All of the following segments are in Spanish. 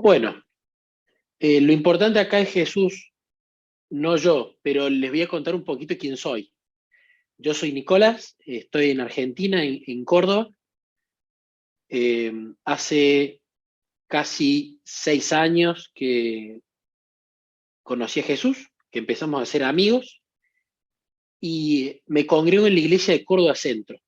Bueno, lo importante acá es Jesús, no yo, pero les voy a contar un poquito quién soy. Yo soy Nicolás, estoy en Argentina, en Córdoba. Hace casi 6 años que conocí a Jesús, que empezamos a ser amigos, y me congrego en la iglesia de Córdoba Centro.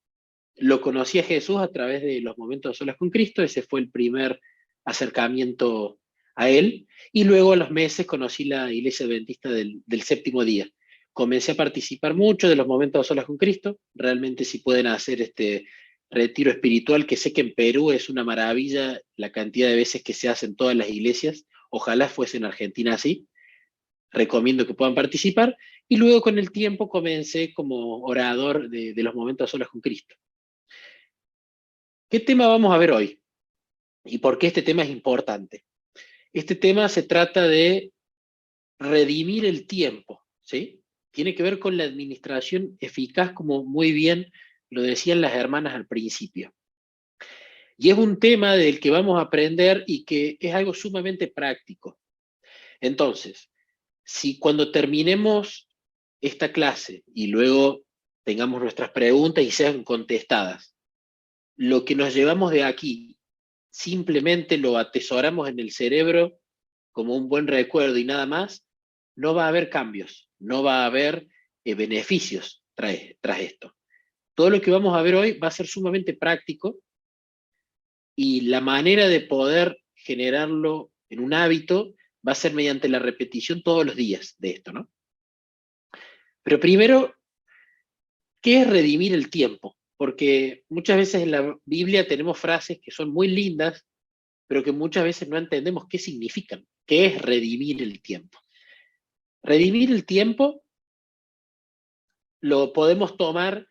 Lo conocí a Jesús a través de los momentos de solas con Cristo, ese fue el primer acercamiento a él, y luego a los meses conocí la iglesia adventista del séptimo día. Comencé a participar mucho de los momentos de solas con Cristo, realmente si pueden hacer este retiro espiritual, que sé que en Perú es una maravilla la cantidad de veces que se hace en todas las iglesias, ojalá fuese en Argentina así, recomiendo que puedan participar, y luego con el tiempo comencé como orador de los momentos de solas con Cristo. ¿Qué tema vamos a ver hoy? ¿Y por qué este tema es importante? Este tema se trata de redimir el tiempo, ¿sí? Tiene que ver con la administración eficaz, como muy bien lo decían las hermanas al principio. Y es un tema del que vamos a aprender y que es algo sumamente práctico. Entonces, si cuando terminemos esta clase y luego tengamos nuestras preguntas y sean contestadas, lo que nos llevamos de aquí simplemente lo atesoramos en el cerebro como un buen recuerdo y nada más, no va a haber cambios, no va a haber beneficios tras esto. Todo lo que vamos a ver hoy va a ser sumamente práctico y la manera de poder generarlo en un hábito va a ser mediante la repetición todos los días de esto, ¿no? Pero primero, ¿qué es redimir el tiempo? Porque muchas veces en la Biblia tenemos frases que son muy lindas, pero que muchas veces no entendemos qué significan. ¿Qué es redimir el tiempo? Redimir el tiempo lo podemos tomar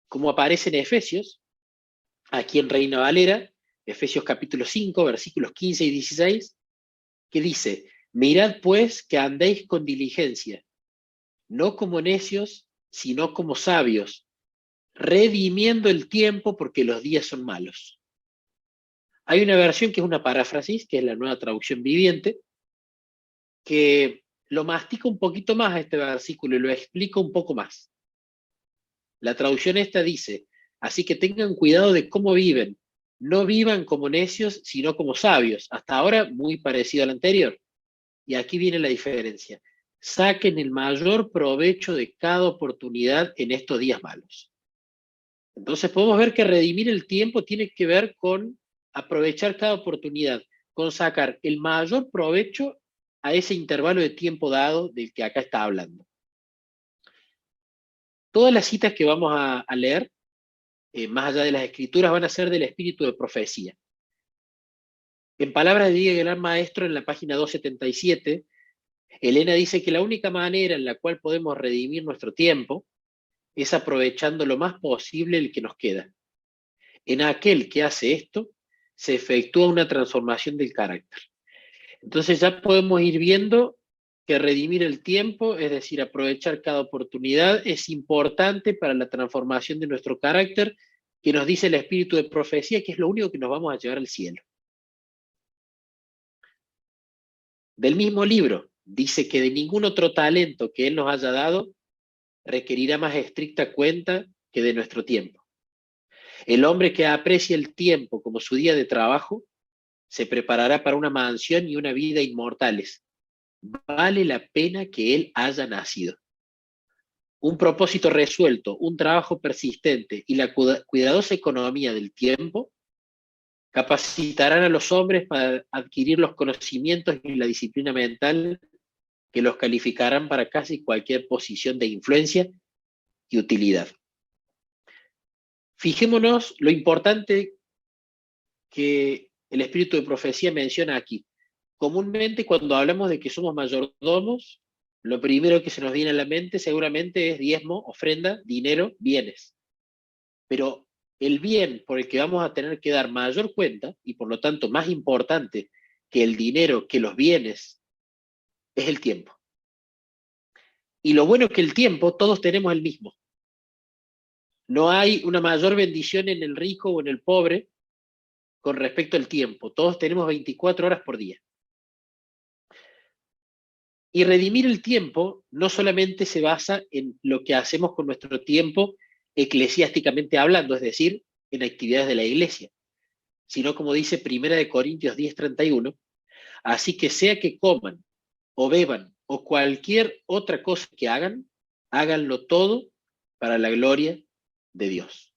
como aparece en Efesios, aquí en Reina Valera, Efesios capítulo 5, versículos 15 y 16, que dice, mirad pues que andéis con diligencia, no como necios, sino como sabios, redimiendo el tiempo porque los días son malos. Hay una versión que es una paráfrasis, que es la Nueva Traducción Viviente, que lo mastica un poquito más a este versículo y lo explica un poco más. La traducción esta dice, así que tengan cuidado de cómo viven, no vivan como necios, sino como sabios. Hasta ahora muy parecido al anterior. Y aquí viene la diferencia. Saquen el mayor provecho de cada oportunidad en estos días malos. Entonces podemos ver que redimir el tiempo tiene que ver con aprovechar cada oportunidad, con sacar el mayor provecho a ese intervalo de tiempo dado del que acá está hablando. Todas las citas que vamos a leer, más allá de las escrituras, van a ser del espíritu de profecía. En palabras de Diego Gran Maestro, en la página 277, Elena dice que la única manera en la cual podemos redimir nuestro tiempo es aprovechando lo más posible el que nos queda. En aquel que hace esto, se efectúa una transformación del carácter. Entonces ya podemos ir viendo que redimir el tiempo, es decir, aprovechar cada oportunidad, es importante para la transformación de nuestro carácter, que nos dice el espíritu de profecía, que es lo único que nos vamos a llevar al cielo. Del mismo libro, dice que de ningún otro talento que Él nos haya dado requerirá más estricta cuenta que de nuestro tiempo. El hombre que aprecia el tiempo como su día de trabajo, se preparará para una mansión y una vida inmortales. Vale la pena que él haya nacido. Un propósito resuelto, un trabajo persistente y la cuidadosa economía del tiempo capacitarán a los hombres para adquirir los conocimientos y la disciplina mental que los calificarán para casi cualquier posición de influencia y utilidad. Fijémonos lo importante que el espíritu de profecía menciona aquí. Comúnmente cuando hablamos de que somos mayordomos, lo primero que se nos viene a la mente seguramente es diezmo, ofrenda, dinero, bienes. Pero el bien por el que vamos a tener que dar mayor cuenta, y por lo tanto más importante que el dinero, que los bienes, es el tiempo. Y lo bueno es que el tiempo todos tenemos el mismo. No hay una mayor bendición en el rico o en el pobre con respecto al tiempo. Todos tenemos 24 horas por día. Y redimir el tiempo no solamente se basa en lo que hacemos con nuestro tiempo eclesiásticamente hablando, es decir, en actividades de la iglesia, sino como dice 1 Corintios 10:31, así que sea que coman o beban o cualquier otra cosa que hagan, háganlo todo para la gloria de Dios.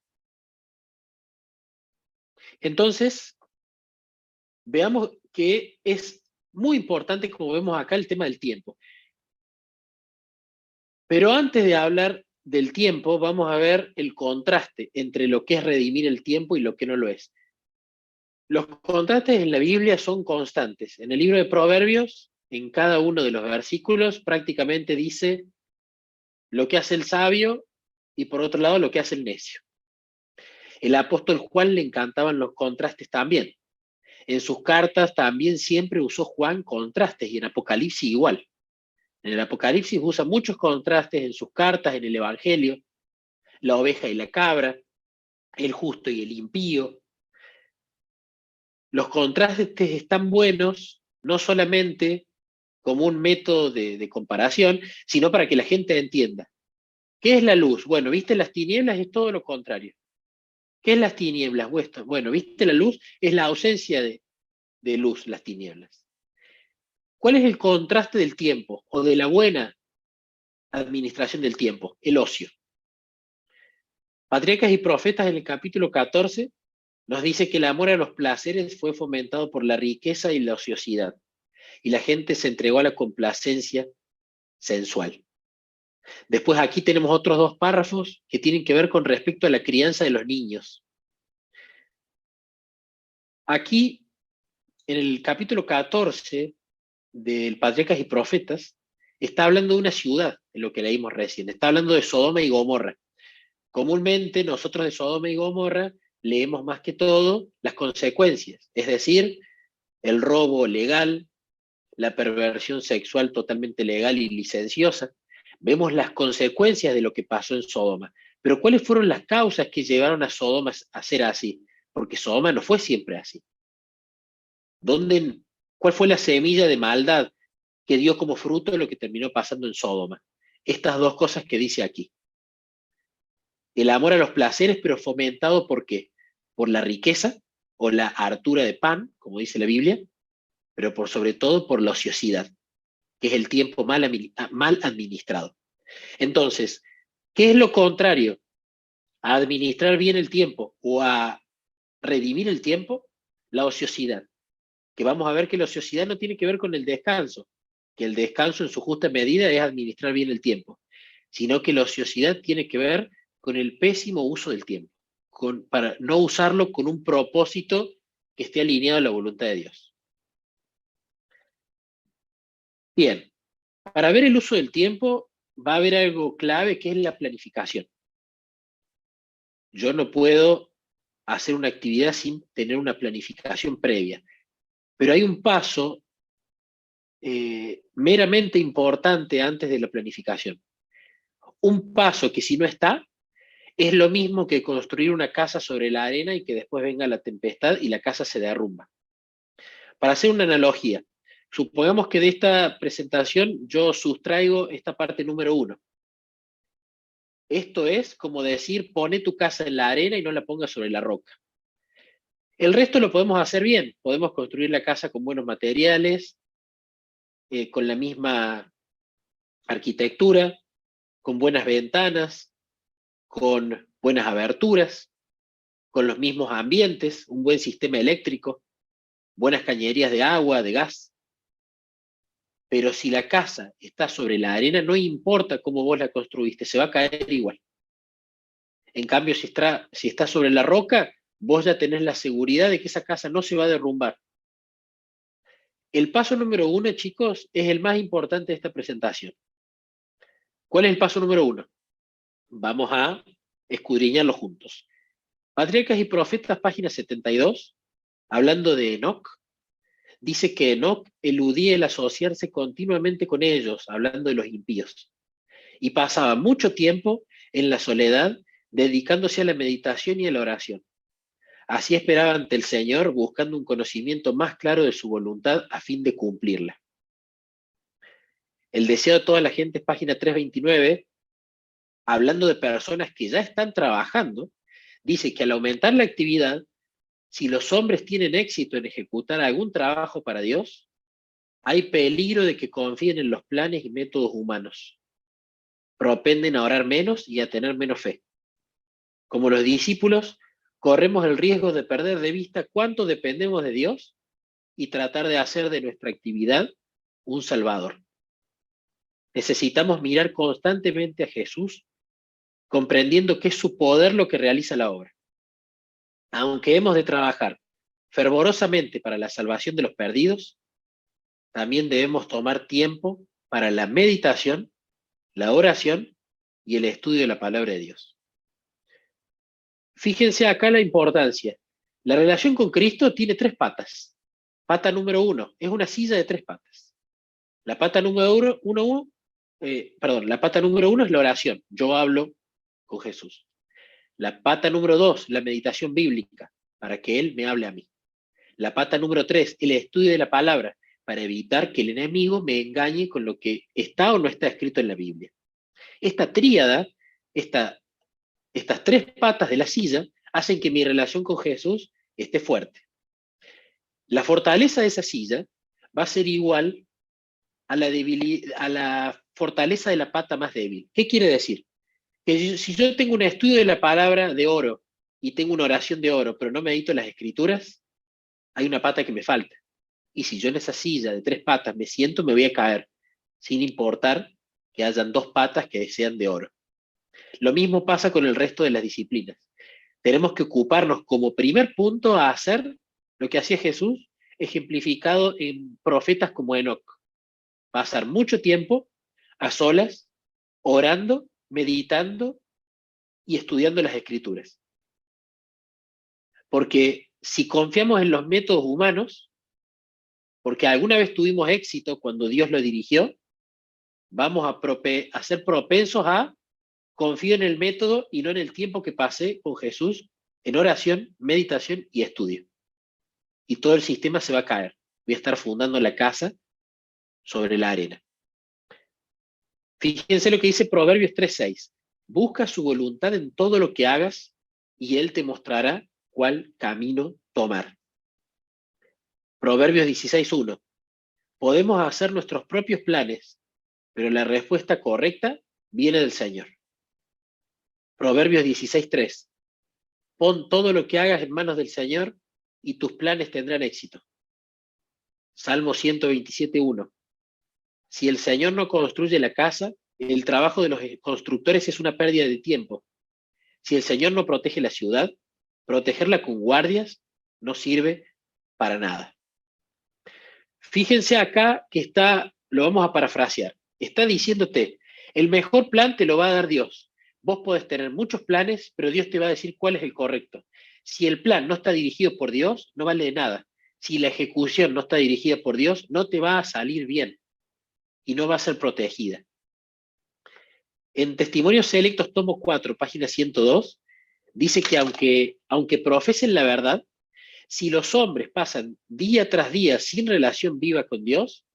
Entonces, veamos que es muy importante, como vemos acá, el tema del tiempo. Pero antes de hablar del tiempo, vamos a ver el contraste entre lo que es redimir el tiempo y lo que no lo es. Los contrastes en la Biblia son constantes. En el libro de Proverbios, en cada uno de los versículos, prácticamente dice lo que hace el sabio y por otro lado lo que hace el necio. El apóstol Juan le encantaban los contrastes también. En sus cartas también siempre usó Juan contrastes y en Apocalipsis igual. En el Apocalipsis usa muchos contrastes en sus cartas, en el Evangelio, la oveja y la cabra, el justo y el impío. Los contrastes están buenos no solamente como un método de comparación, sino para que la gente entienda. ¿Qué es la luz? Bueno, ¿viste las tinieblas? Es todo lo contrario. ¿Qué es las tinieblas? Bueno, ¿viste la luz? Es la ausencia de luz, las tinieblas. ¿Cuál es el contraste del tiempo o de la buena administración del tiempo? El ocio. Patriarcas y Profetas en el capítulo 14 nos dice que el amor a los placeres fue fomentado por la riqueza y la ociosidad, y la gente se entregó a la complacencia sensual. Después aquí tenemos otros dos párrafos que tienen que ver con respecto a la crianza de los niños. Aquí, en el capítulo 14 del Patriarcas y Profetas, está hablando de una ciudad, en lo que leímos recién, está hablando de Sodoma y Gomorra. Comúnmente nosotros de Sodoma y Gomorra leemos más que todo las consecuencias, es decir, el robo legal, la perversión sexual totalmente legal y licenciosa. Vemos las consecuencias de lo que pasó en Sodoma. Pero ¿cuáles fueron las causas que llevaron a Sodoma a ser así? Porque Sodoma no fue siempre así. ¿Cuál fue la semilla de maldad que dio como fruto lo que terminó pasando en Sodoma? Estas dos cosas que dice aquí. El amor a los placeres, pero fomentado ¿por qué? Por la riqueza o la hartura de pan, como dice la Biblia, pero por sobre todo por la ociosidad, que es el tiempo mal administrado. Entonces, ¿qué es lo contrario a administrar bien el tiempo o a redimir el tiempo? La ociosidad, que vamos a ver que la ociosidad no tiene que ver con el descanso, que el descanso en su justa medida es administrar bien el tiempo, sino que la ociosidad tiene que ver con el pésimo uso del tiempo, para no usarlo con un propósito que esté alineado a la voluntad de Dios. Bien, para ver el uso del tiempo va a haber algo clave que es la planificación. Yo no puedo hacer una actividad sin tener una planificación previa, pero hay un paso meramente importante antes de la planificación. Un paso que si no está, es lo mismo que construir una casa sobre la arena y que después venga la tempestad y la casa se derrumba. Para hacer una analogía, supongamos que de esta presentación yo sustraigo esta parte número 1. Esto es como decir, pone tu casa en la arena y no la pongas sobre la roca. El resto lo podemos hacer bien. Podemos construir la casa con buenos materiales, con la misma arquitectura, con buenas ventanas, con buenas aberturas, con los mismos ambientes, un buen sistema eléctrico, buenas cañerías de agua, de gas. Pero si la casa está sobre la arena, no importa cómo vos la construiste, se va a caer igual. En cambio, si está sobre la roca, vos ya tenés la seguridad de que esa casa no se va a derrumbar. El paso número 1, chicos, es el más importante de esta presentación. ¿Cuál es el paso número 1? Vamos a escudriñarlo juntos. Patriarcas y Profetas, página 72, hablando de Enoc, dice que Enoc eludía el asociarse continuamente con ellos, hablando de los impíos, y pasaba mucho tiempo en la soledad, dedicándose a la meditación y a la oración. Así esperaba ante el Señor, buscando un conocimiento más claro de su voluntad a fin de cumplirla. El deseo de toda la gente es página 329, hablando de personas que ya están trabajando, dice que al aumentar la actividad, si los hombres tienen éxito en ejecutar algún trabajo para Dios, hay peligro de que confíen en los planes y métodos humanos. Propenden a orar menos y a tener menos fe. Como los discípulos, corremos el riesgo de perder de vista cuánto dependemos de Dios y tratar de hacer de nuestra actividad un Salvador. Necesitamos mirar constantemente a Jesús, comprendiendo que es su poder lo que realiza la obra. Aunque hemos de trabajar fervorosamente para la salvación de los perdidos, también debemos tomar tiempo para la meditación, la oración y el estudio de la palabra de Dios. Fíjense acá la importancia. La relación con Cristo tiene 3 patas. Pata número 1, es una silla de 3 patas. La pata número la pata número 1 es la oración. Yo hablo con Jesús. La pata número 2, la meditación bíblica, para que Él me hable a mí. La pata número 3, el estudio de la palabra, para evitar que el enemigo me engañe con lo que está o no está escrito en la Biblia. Esta tríada, estas 3 patas de la silla, hacen que mi relación con Jesús esté fuerte. La fortaleza de esa silla va a ser igual a la fortaleza de la pata más débil. ¿Qué quiere decir? Que si yo tengo un estudio de la palabra de oro y tengo una oración de oro, pero no medito las escrituras, hay una pata que me falta. Y si yo en esa silla de 3 patas me siento, me voy a caer, sin importar que hayan 2 patas que sean de oro. Lo mismo pasa con el resto de las disciplinas. Tenemos que ocuparnos como primer punto a hacer lo que hacía Jesús, ejemplificado en profetas como Enoc. Pasar mucho tiempo a solas, orando, meditando y estudiando las escrituras. Porque si confiamos en los métodos humanos, porque alguna vez tuvimos éxito cuando Dios lo dirigió, vamos a ser propensos a confío en el método y no en el tiempo que pasé con Jesús en oración, meditación y estudio. Y todo el sistema se va a caer. Voy a estar fundando la casa sobre la arena. Fíjense lo que dice Proverbios 3:6. Busca su voluntad en todo lo que hagas y Él te mostrará cuál camino tomar. Proverbios 16:1. Podemos hacer nuestros propios planes, pero la respuesta correcta viene del Señor. Proverbios 16:3. Pon todo lo que hagas en manos del Señor y tus planes tendrán éxito. Salmo 127:1. Si el Señor no construye la casa, el trabajo de los constructores es una pérdida de tiempo. Si el Señor no protege la ciudad, protegerla con guardias no sirve para nada. Fíjense acá que lo vamos a parafrasear. Está diciéndote, el mejor plan te lo va a dar Dios. Vos podés tener muchos planes, pero Dios te va a decir cuál es el correcto. Si el plan no está dirigido por Dios, no vale de nada. Si la ejecución no está dirigida por Dios, no te va a salir bien y no va a ser protegida. En Testimonios Selectos, tomo 4, página 102, dice que aunque profesen la verdad, si los hombres pasan día tras día sin relación viva con Dios,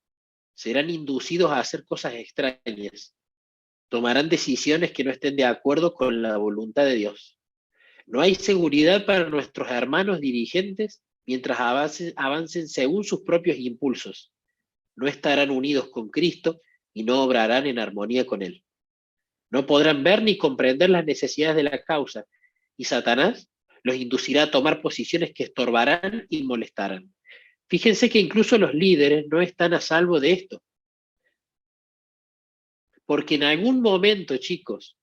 serán inducidos a hacer cosas extrañas. Tomarán decisiones que no estén de acuerdo con la voluntad de Dios. No hay seguridad para nuestros hermanos dirigentes mientras avancen según sus propios impulsos. No estarán unidos con Cristo y no obrarán en armonía con Él. No podrán ver ni comprender las necesidades de la causa, y Satanás los inducirá a tomar posiciones que estorbarán y molestarán. Fíjense que incluso los líderes no están a salvo de esto. Porque en algún momento, chicos,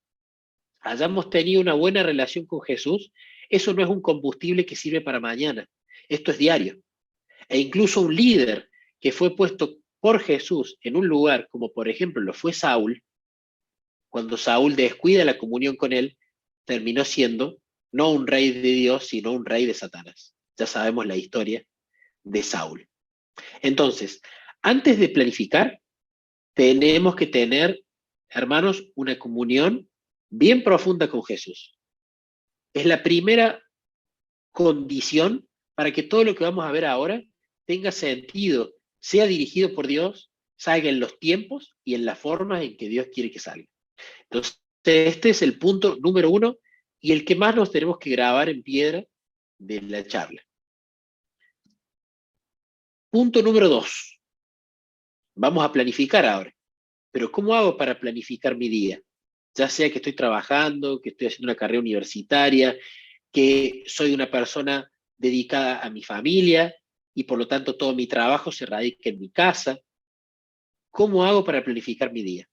hayamos tenido una buena relación con Jesús, eso no es un combustible que sirve para mañana. Esto es diario. E incluso un líder que fue puesto por Jesús en un lugar, como por ejemplo lo fue Saúl, cuando Saúl descuida la comunión con él, terminó siendo no un rey de Dios, sino un rey de Satanás. Ya sabemos la historia de Saúl. Entonces, antes de planificar, tenemos que tener, hermanos, una comunión bien profunda con Jesús. Es la primera condición para que todo lo que vamos a ver ahora tenga sentido, sea dirigido por Dios salga en los tiempos y en las formas en que Dios quiere que salga. Entonces, este es el punto número 1 y el que más nos tenemos que grabar en piedra de la charla. Punto número 2. Vamos a planificar ahora. Pero ¿cómo hago para planificar mi día? Ya sea que estoy trabajando, que estoy haciendo una carrera universitaria, que soy una persona dedicada a mi familia y por lo tanto todo mi trabajo se radica en mi casa. ¿Cómo hago para planificar mi día?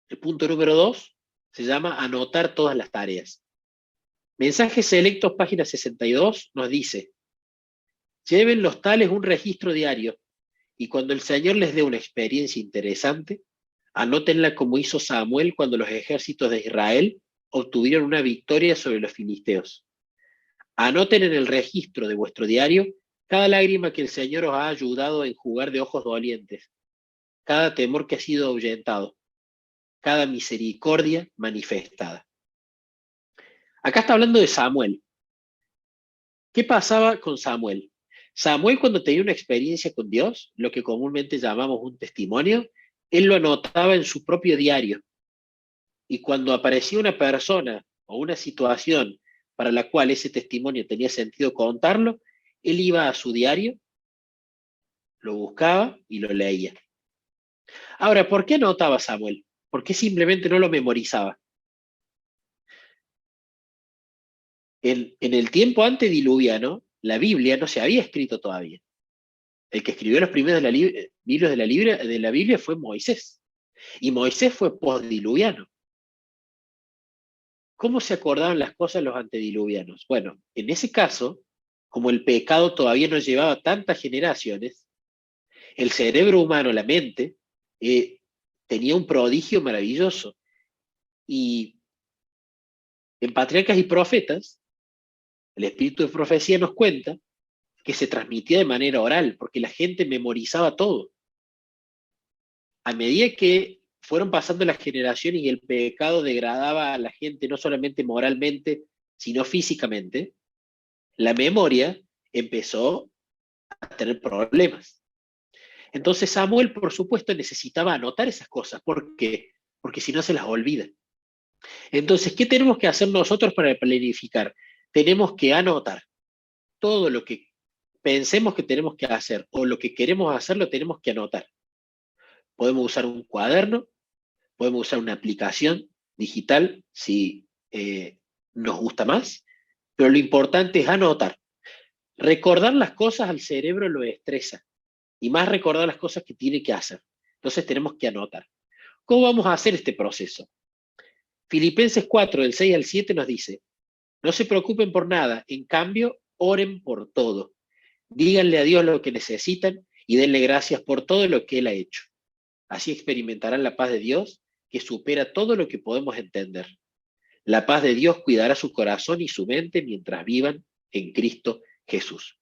El punto número 2 se llama anotar todas las tareas. Mensajes selectos, página 62, nos dice: lleven los tales un registro diario y cuando el Señor les dé una experiencia interesante, anótenla como hizo Samuel cuando los ejércitos de Israel obtuvieron una victoria sobre los filisteos. Anoten en el registro de vuestro diario cada lágrima que el Señor os ha ayudado a enjugar de ojos dolientes, cada temor que ha sido ahuyentado, cada misericordia manifestada. Acá está hablando de Samuel. ¿Qué pasaba con Samuel? Samuel, cuando tenía una experiencia con Dios, lo que comúnmente llamamos un testimonio, él lo anotaba en su propio diario. Y cuando aparecía una persona o una situación para la cual ese testimonio tenía sentido contarlo, él iba a su diario, lo buscaba y lo leía. Ahora, ¿por qué anotaba Samuel? ¿Por qué simplemente no lo memorizaba? En el tiempo antediluviano, la Biblia no se había escrito todavía. El que escribió los primeros libros de la Biblia fue Moisés. Y Moisés fue postdiluviano. ¿Cómo se acordaban las cosas los antediluvianos? Bueno, en ese caso, como el pecado todavía no llevaba tantas generaciones, el cerebro humano, la mente, tenía un prodigio maravilloso. Y en Patriarcas y Profetas, el espíritu de profecía nos cuenta que se transmitía de manera oral, porque la gente memorizaba todo. A medida que fueron pasando las generaciones y el pecado degradaba a la gente no solamente moralmente, sino físicamente, la memoria empezó a tener problemas. Entonces Samuel, por supuesto, necesitaba anotar esas cosas. ¿Por qué? Porque si no se las olvida. Entonces, ¿qué tenemos que hacer nosotros para planificar? Tenemos que anotar todo lo que pensemos que tenemos que hacer o lo que queremos hacer, lo tenemos que anotar. Podemos usar un cuaderno, podemos usar una aplicación digital si nos gusta más, pero lo importante es anotar. Recordar las cosas al cerebro lo estresa, y más recordar las cosas que tiene que hacer. Entonces tenemos que anotar. ¿Cómo vamos a hacer este proceso? Filipenses 4, del 6 al 7 nos dice: no se preocupen por nada, en cambio, oren por todo. Díganle a Dios lo que necesitan y denle gracias por todo lo que Él ha hecho. Así experimentarán la paz de Dios que supera todo lo que podemos entender. La paz de Dios cuidará su corazón y su mente mientras vivan en Cristo Jesús.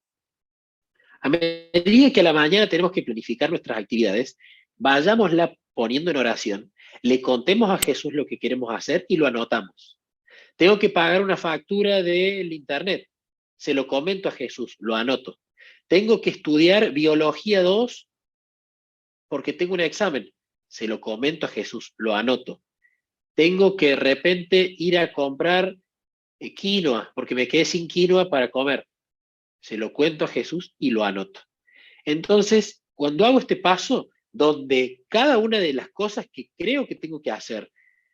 A medida que a la mañana tenemos que planificar nuestras actividades, vayámosla poniendo en oración, le contemos a Jesús lo que queremos hacer y lo anotamos. Tengo que pagar una factura del internet, se lo comento a Jesús, lo anoto. Tengo que estudiar biología 2 porque tengo un examen, se lo comento a Jesús, lo anoto. Tengo que de repente ir a comprar quinoa porque me quedé sin quinoa para comer, se lo cuento a Jesús y lo anoto. Entonces, cuando hago este paso, donde cada una de las cosas que creo que tengo que hacer,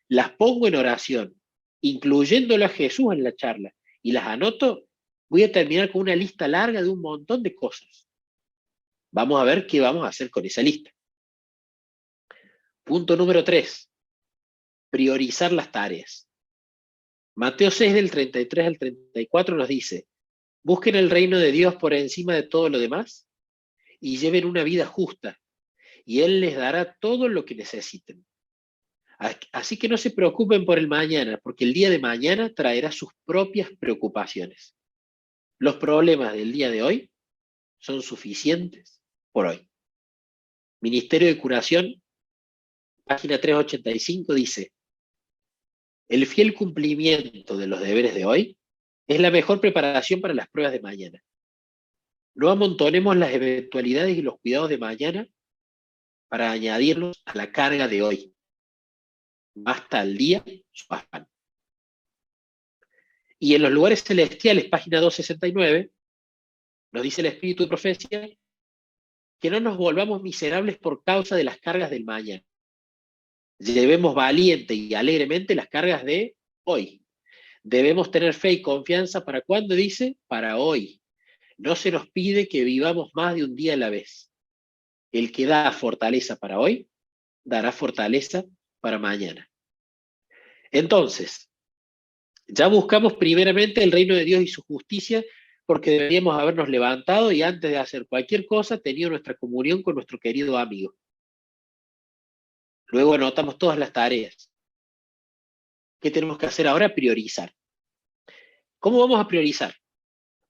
las pongo en oración, incluyéndolo a Jesús en la charla, y las anoto, voy a terminar con una lista larga de un montón de cosas. Vamos a ver qué vamos a hacer con esa lista. Punto número 3. Priorizar las tareas. Mateo 6, del 33 al 34 nos dice: busquen el reino de Dios por encima de todo lo demás y lleven una vida justa, y Él les dará todo lo que necesiten. Así que no se preocupen por el mañana, porque el día de mañana traerá sus propias preocupaciones. Los problemas del día de hoy son suficientes por hoy. Ministerio de Curación, página 385, dice: el fiel cumplimiento de los deberes de hoy es la mejor preparación para las pruebas de mañana. No amontonemos las eventualidades y los cuidados de mañana para añadirlos a la carga de hoy. Basta al día su afán. Y en los lugares celestiales, página 269, nos dice el Espíritu de Profecía que no nos volvamos miserables por causa de las cargas del mañana. Llevemos valiente y alegremente las cargas de hoy. Debemos tener fe y confianza para cuando dice, para hoy. No se nos pide que vivamos más de un día a la vez. El que da fortaleza para hoy, dará fortaleza para mañana. Entonces, ya buscamos primeramente el reino de Dios y su justicia, porque deberíamos habernos levantado y antes de hacer cualquier cosa, tenido nuestra comunión con nuestro querido amigo. Luego anotamos todas las tareas. ¿Qué tenemos que hacer ahora? Priorizar. ¿Cómo vamos a priorizar?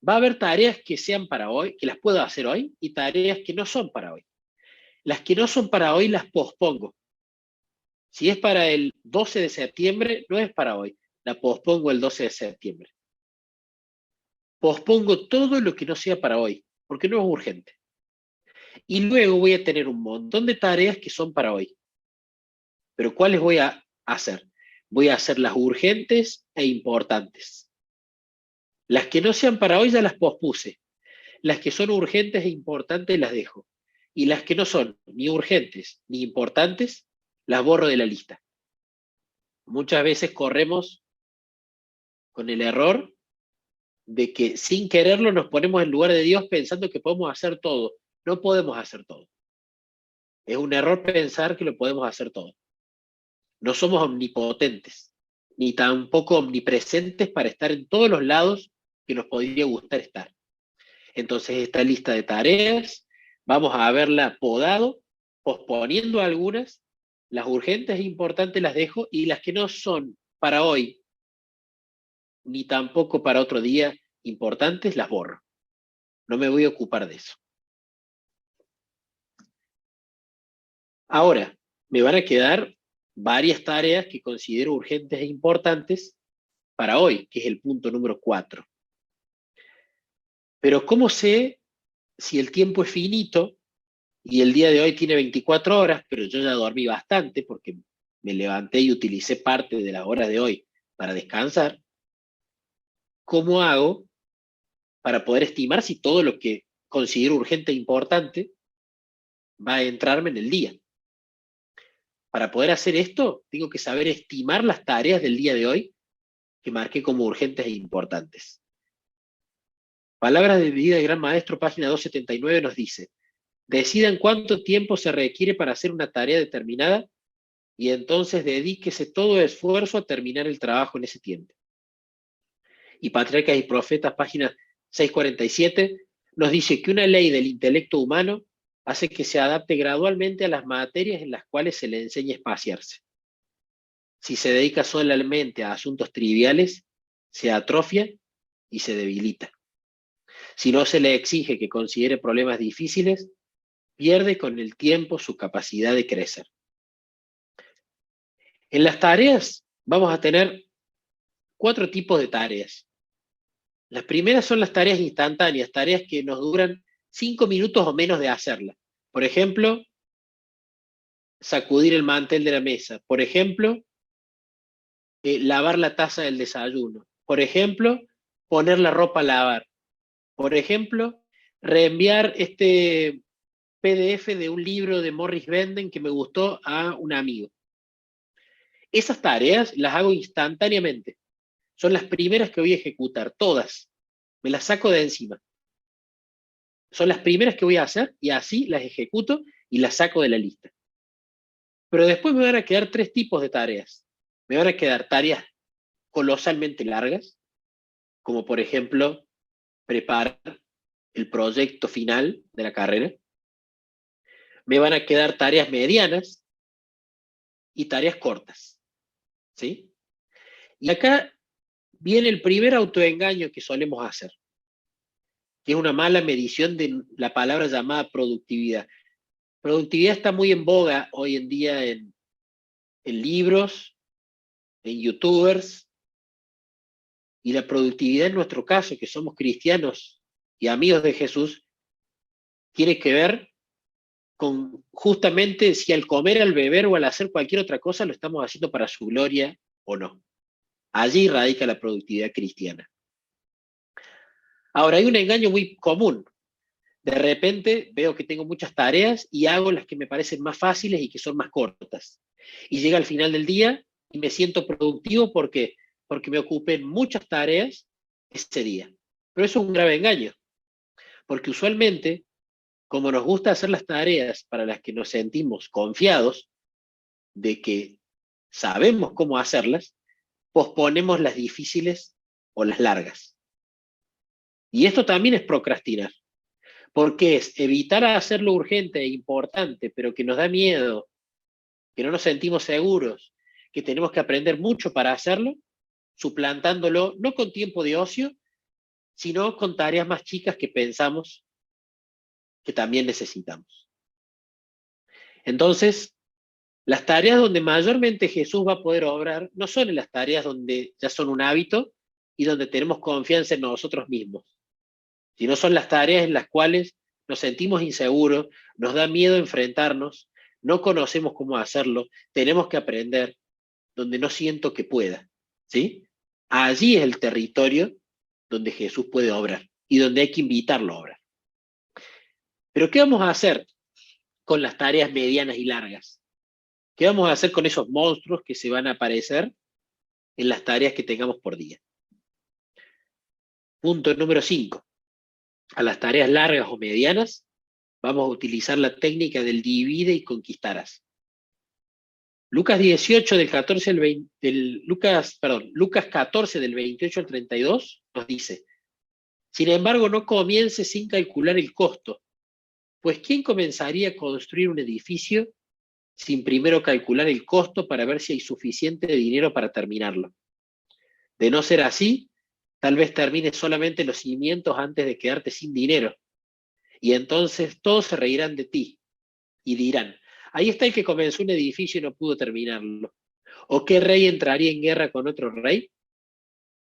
Va a haber tareas que sean para hoy, que las puedo hacer hoy, y tareas que no son para hoy. Las que no son para hoy las pospongo. Si es para el 12 de septiembre, no es para hoy. La pospongo el 12 de septiembre. Pospongo todo lo que no sea para hoy, porque no es urgente. Y luego voy a tener un montón de tareas que son para hoy. Pero ¿cuáles voy a hacer? Voy a hacer las urgentes e importantes. Las que no sean para hoy ya las pospuse. Las que son urgentes e importantes las dejo. Y las que no son ni urgentes ni importantes, las borro de la lista. Muchas veces corremos con el error de que sin quererlo nos ponemos en lugar de Dios pensando que podemos hacer todo. No podemos hacer todo. Es un error pensar que lo podemos hacer todo. No somos omnipotentes, ni tampoco omnipresentes para estar en todos los lados que nos podría gustar estar. Entonces, esta lista de tareas, vamos a haberla podado, posponiendo algunas, las urgentes e importantes las dejo, y las que no son para hoy, ni tampoco para otro día importantes, las borro. No me voy a ocupar de eso. Ahora, me van a quedar varias tareas que considero urgentes e importantes para hoy, que es el punto número 4. Pero ¿cómo sé si el tiempo es finito y el día de hoy tiene 24 horas, pero yo ya dormí bastante porque me levanté y utilicé parte de las horas de hoy para descansar? ¿Cómo hago para poder estimar si todo lo que considero urgente e importante va a entrarme en el día? Para poder hacer esto, tengo que saber estimar las tareas del día de hoy que marqué como urgentes e importantes. Palabras de vida del Gran Maestro, página 279, nos dice: decidan cuánto tiempo se requiere para hacer una tarea determinada y entonces dedíquese todo esfuerzo a terminar el trabajo en ese tiempo. Y Patriarcas y Profetas, página 647, nos dice que una ley del intelecto humano hace que se adapte gradualmente a las materias en las cuales se le enseña a espaciarse. Si se dedica solamente a asuntos triviales, se atrofia y se debilita. Si no se le exige que considere problemas difíciles, pierde con el tiempo su capacidad de crecer. En las tareas vamos a tener 4 tipos de tareas. Las primeras son las tareas instantáneas, tareas que nos duran 5 minutos o menos de hacerlas. Por ejemplo, sacudir el mantel de la mesa. Por ejemplo, lavar la taza del desayuno. Por ejemplo, poner la ropa a lavar. Por ejemplo, reenviar este PDF de un libro de Morris Benden que me gustó a un amigo. Esas tareas las hago instantáneamente. Son las primeras que voy a ejecutar, todas. Me las saco de encima. Son las primeras que voy a hacer y así las ejecuto y las saco de la lista. Pero después me van a quedar 3 tipos de tareas. Me van a quedar tareas colosalmente largas, como por ejemplo preparar el proyecto final de la carrera. Me van a quedar tareas medianas y tareas cortas. ¿Sí? Y acá viene el primer autoengaño que solemos hacer, que es una mala medición de la palabra llamada productividad. Productividad está muy en boga hoy en día en libros, en youtubers, y la productividad en nuestro caso, que somos cristianos y amigos de Jesús, tiene que ver con justamente si al comer, al beber o al hacer cualquier otra cosa lo estamos haciendo para su gloria o no. Allí radica la productividad cristiana. Ahora, hay un engaño muy común. De repente veo que tengo muchas tareas y hago las que me parecen más fáciles y que son más cortas. Y llega al final del día y me siento productivo porque me ocupé en muchas tareas ese día. Pero eso es un grave engaño, porque usualmente, como nos gusta hacer las tareas para las que nos sentimos confiados de que sabemos cómo hacerlas, posponemos las difíciles o las largas. Y esto también es procrastinar, porque es evitar hacer lo urgente e importante, pero que nos da miedo, que no nos sentimos seguros, que tenemos que aprender mucho para hacerlo, suplantándolo no con tiempo de ocio, sino con tareas más chicas que pensamos que también necesitamos. Entonces, las tareas donde mayormente Jesús va a poder obrar no son en las tareas donde ya son un hábito y donde tenemos confianza en nosotros mismos, sino son las tareas en las cuales nos sentimos inseguros, nos da miedo enfrentarnos, no conocemos cómo hacerlo, tenemos que aprender, donde no siento que pueda, ¿sí? Allí es el territorio donde Jesús puede obrar y donde hay que invitarlo a obrar. Pero ¿qué vamos a hacer con las tareas medianas y largas? ¿Qué vamos a hacer con esos monstruos que se van a aparecer en las tareas que tengamos por día? Punto número 5. A las tareas largas o medianas vamos a utilizar la técnica del divide y conquistarás. Lucas 18 del 14 al 20, Lucas 14 del 28 al 32 nos dice: sin embargo, no comience sin calcular el costo, pues ¿quién comenzaría a construir un edificio sin primero calcular el costo para ver si hay suficiente dinero para terminarlo? De no ser así, tal vez termines solamente los cimientos antes de quedarte sin dinero. Y entonces todos se reirán de ti y dirán: ahí está el que comenzó un edificio y no pudo terminarlo. ¿O qué rey entraría en guerra con otro rey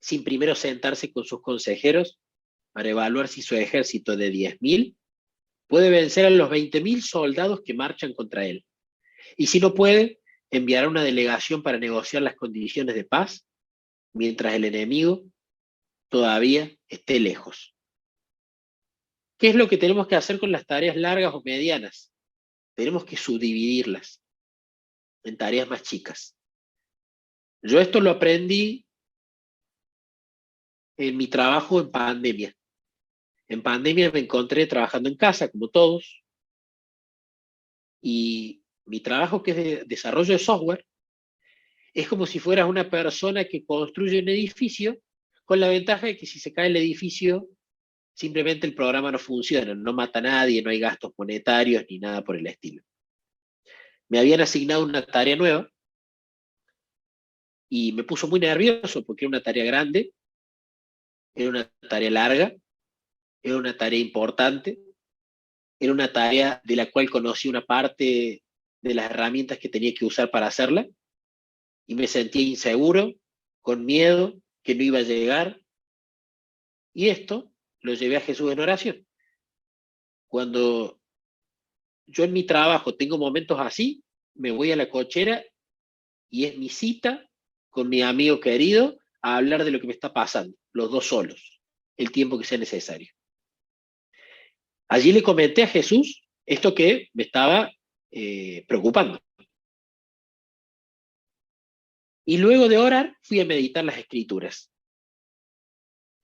sin primero sentarse con sus consejeros para evaluar si su ejército de 10.000 puede vencer a los 20.000 soldados que marchan contra él? Y si no puede, enviará una delegación para negociar las condiciones de paz mientras el enemigo todavía esté lejos. ¿Qué es lo que tenemos que hacer con las tareas largas o medianas? Tenemos que subdividirlas en tareas más chicas. Yo esto lo aprendí en mi trabajo en pandemia. En pandemia me encontré trabajando en casa, como todos, y mi trabajo, que es de desarrollo de software, es como si fueras una persona que construye un edificio, con la ventaja de que si se cae el edificio, simplemente el programa no funciona, no mata a nadie, no hay gastos monetarios ni nada por el estilo. Me habían asignado una tarea nueva y me puso muy nervioso porque era una tarea grande, era una tarea larga, era una tarea importante, era una tarea de la cual conocí una parte de las herramientas que tenía que usar para hacerla, y me sentía inseguro, con miedo, que no iba a llegar, y esto lo llevé a Jesús en oración. Cuando yo en mi trabajo tengo momentos así, me voy a la cochera y es mi cita con mi amigo querido a hablar de lo que me está pasando, los dos solos, el tiempo que sea necesario. Allí le comenté a Jesús esto que me estaba preocupando. Y luego de orar, fui a meditar las Escrituras.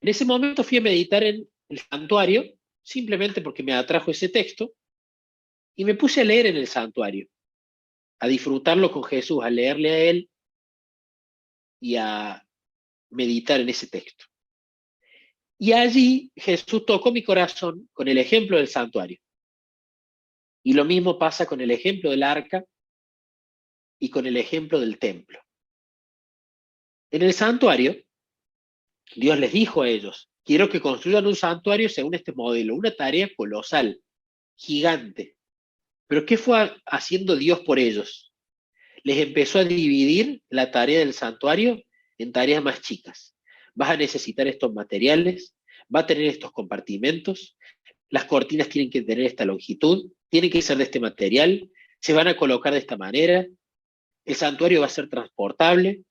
En ese momento fui a meditar en el santuario, simplemente porque me atrajo ese texto, y me puse a leer en el santuario, a disfrutarlo con Jesús, a leerle a Él y a meditar en ese texto. Y allí Jesús tocó mi corazón con el ejemplo del santuario. Y lo mismo pasa con el ejemplo del arca y con el ejemplo del templo. En el santuario, Dios les dijo a ellos: quiero que construyan un santuario según este modelo, una tarea colosal, gigante. Pero ¿qué fue haciendo Dios por ellos? Les empezó a dividir la tarea del santuario en tareas más chicas. Vas a necesitar estos materiales, va a tener estos compartimentos, las cortinas tienen que tener esta longitud, tienen que ser de este material, se van a colocar de esta manera, el santuario va a ser transportable.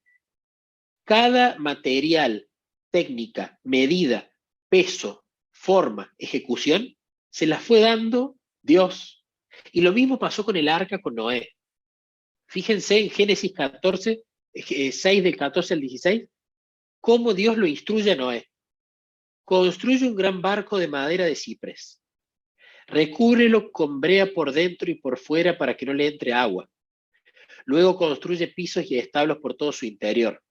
Cada material, técnica, medida, peso, forma, ejecución, se las fue dando Dios. Y lo mismo pasó con el arca con Noé. Fíjense en Génesis 14, 6 del 14 al 16, cómo Dios lo instruye a Noé. Construye un gran barco de madera de ciprés. Recúbrelo con brea por dentro y por fuera para que no le entre agua. Luego construye pisos y establos por todo su interior.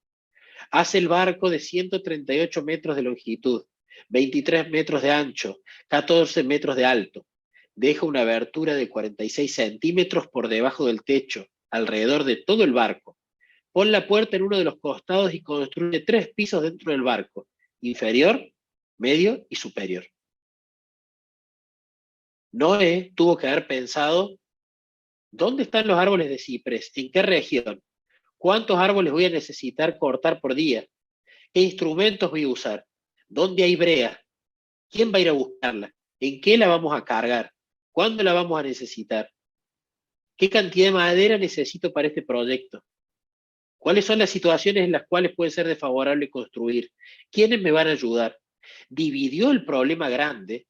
Hace el barco de 138 metros de longitud, 23 metros de ancho, 14 metros de alto. Deja una abertura de 46 centímetros por debajo del techo, alrededor de todo el barco. Pon la puerta en uno de los costados y construye 3 pisos dentro del barco, inferior, medio y superior. Noé tuvo que haber pensado, ¿dónde están los árboles de ciprés? ¿En qué región? ¿Cuántos árboles voy a necesitar cortar por día? ¿Qué instrumentos voy a usar? ¿Dónde hay brea? ¿Quién va a ir a buscarla? ¿En qué la vamos a cargar? ¿Cuándo la vamos a necesitar? ¿Qué cantidad de madera necesito para este proyecto? ¿Cuáles son las situaciones en las cuales puede ser desfavorable construir? ¿Quiénes me van a ayudar? Dividió el problema grande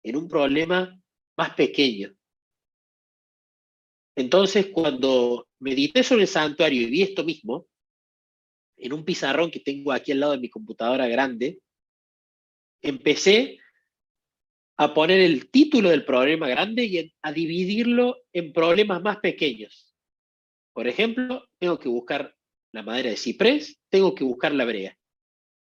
en un problema más pequeño. Entonces, cuando medité sobre el santuario y vi esto mismo, en un pizarrón que tengo aquí al lado de mi computadora grande, empecé a poner el título del problema grande y a dividirlo en problemas más pequeños. Por ejemplo, tengo que buscar la madera de ciprés, tengo que buscar la brea.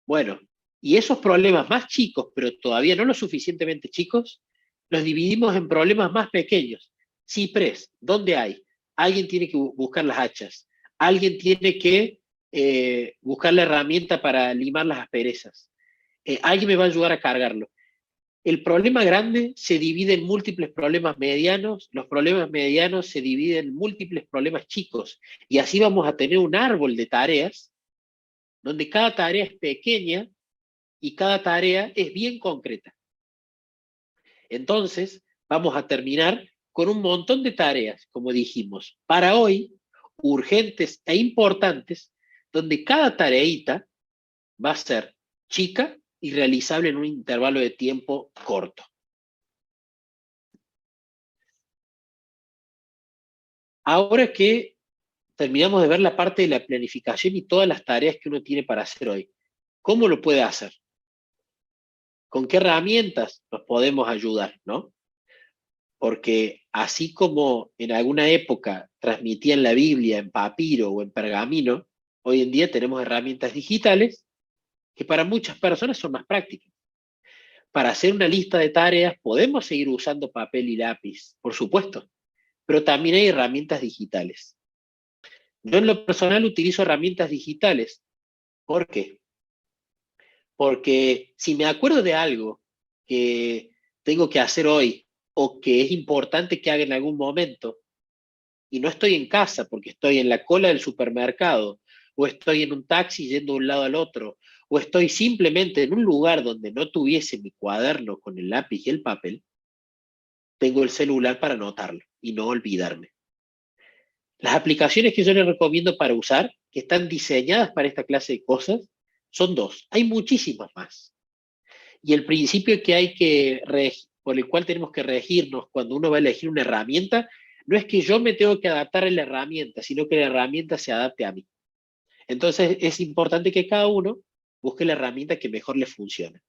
Bueno, y esos problemas más chicos, pero todavía no lo suficientemente chicos, los dividimos en problemas más pequeños. Ciprés, ¿dónde hay? Alguien tiene que buscar las hachas. Alguien tiene que buscar la herramienta para limar las asperezas. Alguien me va a ayudar a cargarlo. El problema grande se divide en múltiples problemas medianos, los problemas medianos se dividen en múltiples problemas chicos, y así vamos a tener un árbol de tareas, donde cada tarea es pequeña y cada tarea es bien concreta. Entonces, vamos a terminar con un montón de tareas, como dijimos, para hoy, urgentes e importantes, donde cada tareita va a ser chica y realizable en un intervalo de tiempo corto. Ahora que terminamos de ver la parte de la planificación y todas las tareas que uno tiene para hacer hoy, ¿cómo lo puede hacer? ¿Con qué herramientas nos podemos ayudar, no? Porque así como en alguna época transmitían la Biblia en papiro o en pergamino, hoy en día tenemos herramientas digitales que para muchas personas son más prácticas. Para hacer una lista de tareas podemos seguir usando papel y lápiz, por supuesto, pero también hay herramientas digitales. Yo en lo personal utilizo herramientas digitales. ¿Por qué? Porque si me acuerdo de algo que tengo que hacer hoy o que es importante que haga en algún momento y no estoy en casa porque estoy en la cola del supermercado o estoy en un taxi yendo de un lado al otro o estoy simplemente en un lugar donde no tuviese mi cuaderno con el lápiz y el papel, tengo el celular para anotarlo y no olvidarme. Las aplicaciones que yo les recomiendo para usar, que están diseñadas para esta clase de cosas, son dos. Hay muchísimas más. Y el principio que hay que por el cual tenemos que regirnos cuando uno va a elegir una herramienta, no es que yo me tengo que adaptar a la herramienta, sino que la herramienta se adapte a mí. Entonces es importante que cada uno busque la herramienta que mejor le funcione.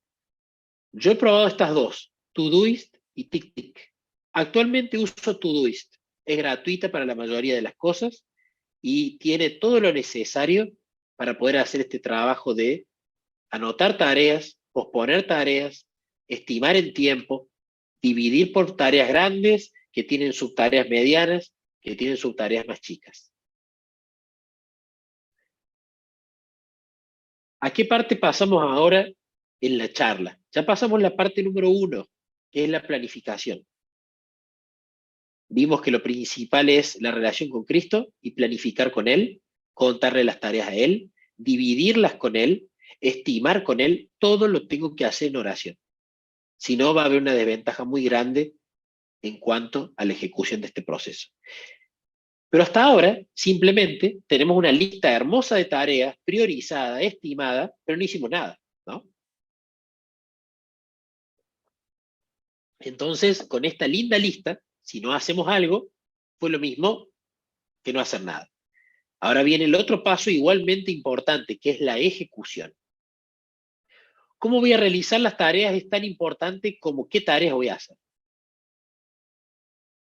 Yo he probado estas dos, Todoist y TickTick. Actualmente uso Todoist. Es gratuita para la mayoría de las cosas y tiene todo lo necesario para poder hacer este trabajo de anotar tareas, posponer tareas, estimar en tiempo, dividir por tareas grandes que tienen subtareas medianas, que tienen subtareas más chicas. ¿A qué parte pasamos ahora en la charla? Ya pasamos la parte número 1, que es la planificación. Vimos que lo principal es la relación con Cristo y planificar con Él, contarle las tareas a Él, dividirlas con Él, estimar con Él, todo lo tengo que hacer en oración. Si no, va a haber una desventaja muy grande en cuanto a la ejecución de este proceso. Pero hasta ahora, simplemente, tenemos una lista hermosa de tareas, priorizada, estimada, pero no hicimos nada, ¿no? Entonces, con esta linda lista, si no hacemos algo, fue lo mismo que no hacer nada. Ahora viene el otro paso igualmente importante, que es la ejecución. ¿Cómo voy a realizar las tareas? Es tan importante como qué tareas voy a hacer.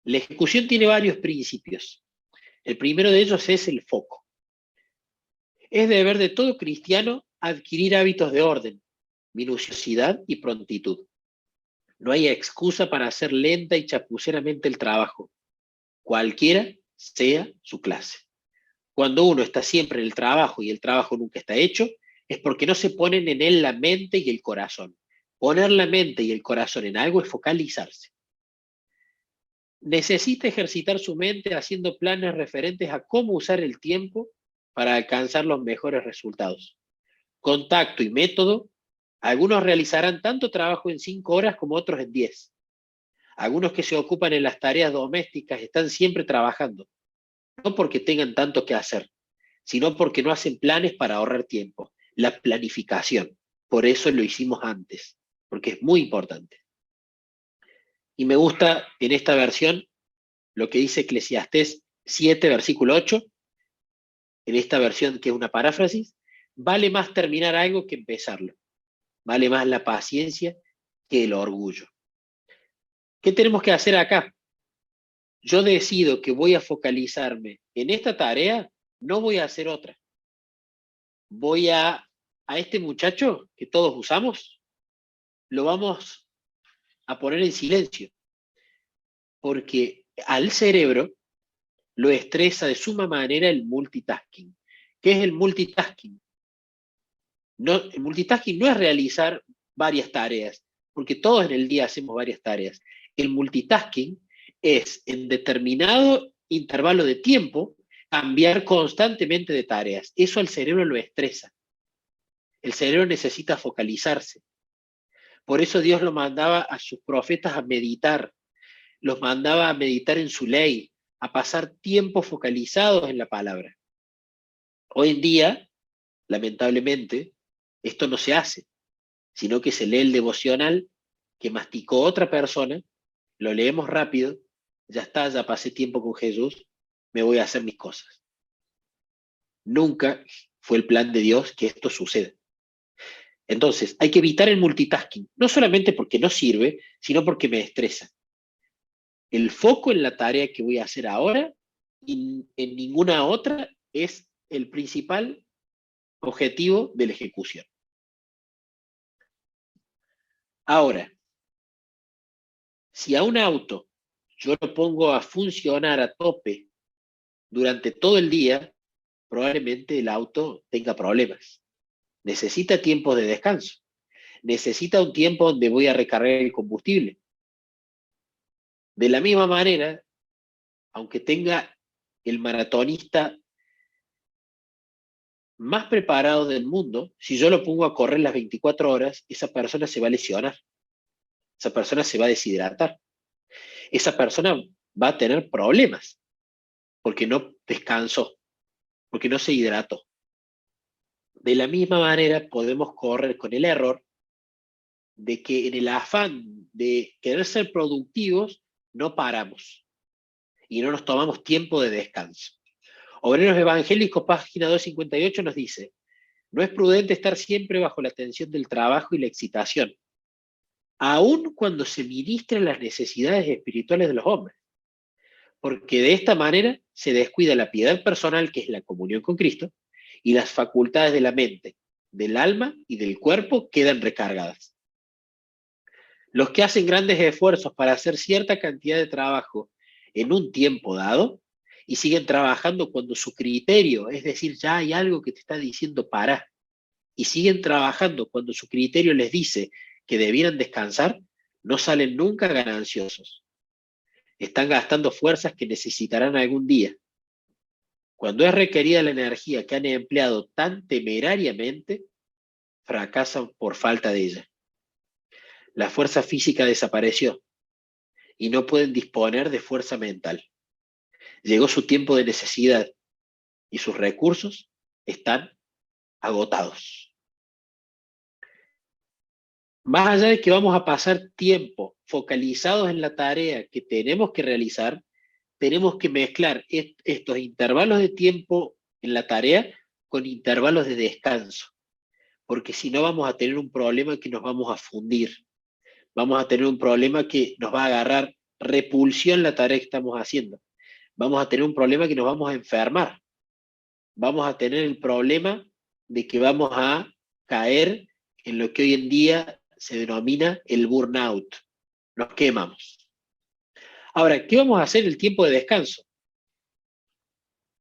La ejecución tiene varios principios. El primero de ellos es el foco. Es deber de todo cristiano adquirir hábitos de orden, minuciosidad y prontitud. No hay excusa para hacer lenta y chapuceramente el trabajo, cualquiera sea su clase. Cuando uno está siempre en el trabajo y el trabajo nunca está hecho, es porque no se ponen en él la mente y el corazón. Poner la mente y el corazón en algo es focalizarse. Necesita ejercitar su mente haciendo planes referentes a cómo usar el tiempo para alcanzar los mejores resultados. Con tacto y método, algunos realizarán tanto trabajo en 5 horas como otros en 10. Algunos que se ocupan en las tareas domésticas están siempre trabajando, no porque tengan tanto que hacer, sino porque no hacen planes para ahorrar tiempo. La planificación. Por eso lo hicimos antes, porque es muy importante. Y me gusta en esta versión lo que dice Eclesiastés 7, versículo 8, en esta versión que es una paráfrasis: vale más terminar algo que empezarlo. Vale más la paciencia que el orgullo. ¿Qué tenemos que hacer acá? Yo decido que voy a focalizarme en esta tarea, no voy a hacer otra. Voy a este muchacho que todos usamos, lo vamos a poner en silencio, porque al cerebro lo estresa de suma manera el multitasking. ¿Qué es el multitasking? No, el multitasking no es realizar varias tareas, porque todos en el día hacemos varias tareas. El multitasking es en determinado intervalo de tiempo cambiar constantemente de tareas. Eso al cerebro lo estresa. El cerebro necesita focalizarse. Por eso Dios lo mandaba a sus profetas a meditar, los mandaba a meditar en su ley, a pasar tiempo focalizados en la palabra. Hoy en día, lamentablemente, esto no se hace, sino que se lee el devocional que masticó otra persona, lo leemos rápido, ya está, ya pasé tiempo con Jesús, me voy a hacer mis cosas. Nunca fue el plan de Dios que esto suceda. Entonces, hay que evitar el multitasking, no solamente porque no sirve, sino porque me estresa. El foco en la tarea que voy a hacer ahora y en ninguna otra es el principal objetivo de la ejecución. Ahora, si a un auto yo lo pongo a funcionar a tope durante todo el día, probablemente el auto tenga problemas. Necesita tiempos de descanso. Necesita un tiempo donde voy a recargar el combustible. De la misma manera, aunque tenga el maratonista más preparado del mundo, si yo lo pongo a correr las 24 horas, esa persona se va a lesionar. Esa persona se va a deshidratar. Esa persona va a tener problemas porque no descansó, porque no se hidrató. De la misma manera podemos correr con el error de que en el afán de querer ser productivos no paramos y no nos tomamos tiempo de descanso. Obreros Evangélicos, página 258, nos dice: no es prudente estar siempre bajo la tensión del trabajo y la excitación, aun cuando se ministran las necesidades espirituales de los hombres, porque de esta manera se descuida la piedad personal, que es la comunión con Cristo, y las facultades de la mente, del alma y del cuerpo quedan recargadas. Los que hacen grandes esfuerzos para hacer cierta cantidad de trabajo en un tiempo dado y siguen trabajando cuando su criterio, es decir, ya hay algo que te está diciendo para, y siguen trabajando cuando su criterio les dice que debieran descansar, no salen nunca gananciosos. Están gastando fuerzas que necesitarán algún día. Cuando es requerida la energía que han empleado tan temerariamente, fracasan por falta de ella. La fuerza física desapareció y no pueden disponer de fuerza mental. Llegó su tiempo de necesidad y sus recursos están agotados. Más allá de que vamos a pasar tiempo focalizados en la tarea que tenemos que realizar, tenemos que mezclar estos intervalos de tiempo en la tarea con intervalos de descanso, porque si no vamos a tener un problema que nos vamos a fundir, vamos a tener un problema que nos va a agarrar repulsión la tarea que estamos haciendo, vamos a tener un problema que nos vamos a enfermar, vamos a tener el problema de que vamos a caer en lo que hoy en día se denomina el burnout. Nos quemamos. Ahora, ¿qué vamos a hacer en el tiempo de descanso?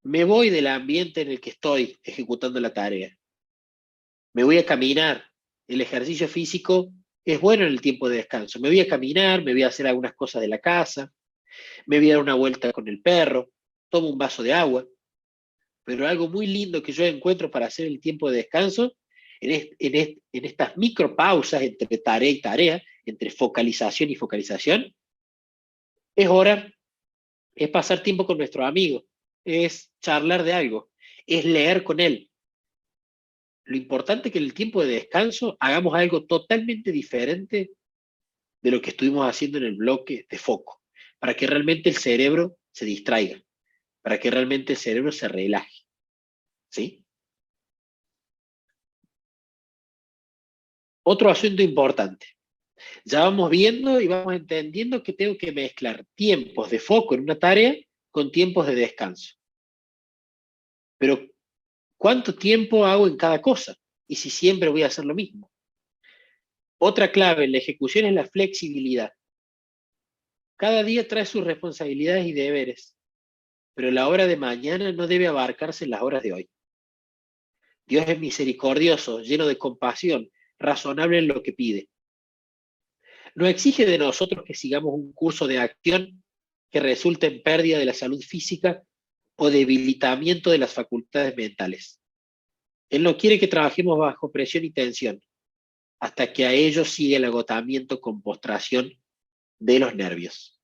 Me voy del ambiente en el que estoy ejecutando la tarea. Me voy a caminar. El ejercicio físico es bueno en el tiempo de descanso. Me voy a caminar, me voy a hacer algunas cosas de la casa, me voy a dar una vuelta con el perro, tomo un vaso de agua. Pero algo muy lindo que yo encuentro para hacer el tiempo de descanso, en estas micropausas entre tarea y tarea, entre focalización y focalización, es orar, es pasar tiempo con nuestro amigo, es charlar de algo, es leer con él. Lo importante es que en el tiempo de descanso hagamos algo totalmente diferente de lo que estuvimos haciendo en el bloque de foco, para que realmente el cerebro se distraiga, para que realmente el cerebro se relaje. ¿Sí? Otro asunto importante. Ya vamos viendo y vamos entendiendo que tengo que mezclar tiempos de foco en una tarea con tiempos de descanso. Pero, ¿cuánto tiempo hago en cada cosa? Y si siempre voy a hacer lo mismo. Otra clave en la ejecución es la flexibilidad. Cada día trae sus responsabilidades y deberes, pero la hora de mañana no debe abarcarse en las horas de hoy. Dios es misericordioso, lleno de compasión, razonable en lo que pide. No exige de nosotros que sigamos un curso de acción que resulte en pérdida de la salud física o debilitamiento de las facultades mentales. Él no quiere que trabajemos bajo presión y tensión, hasta que a ello sigue el agotamiento con postración de los nervios.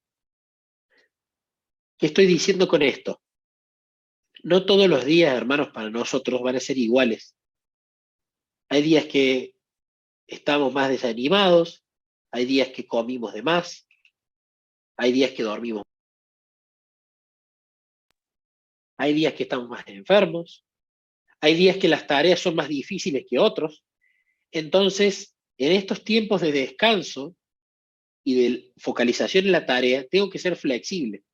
¿Qué estoy diciendo con esto? No todos los días, hermanos, para nosotros van a ser iguales. Hay días que estamos más desanimados, hay días que comimos de más, hay días que dormimos, hay días que estamos más enfermos, hay días que las tareas son más difíciles que otros. Entonces, en estos tiempos de descanso y de focalización en la tarea, tengo que ser flexible.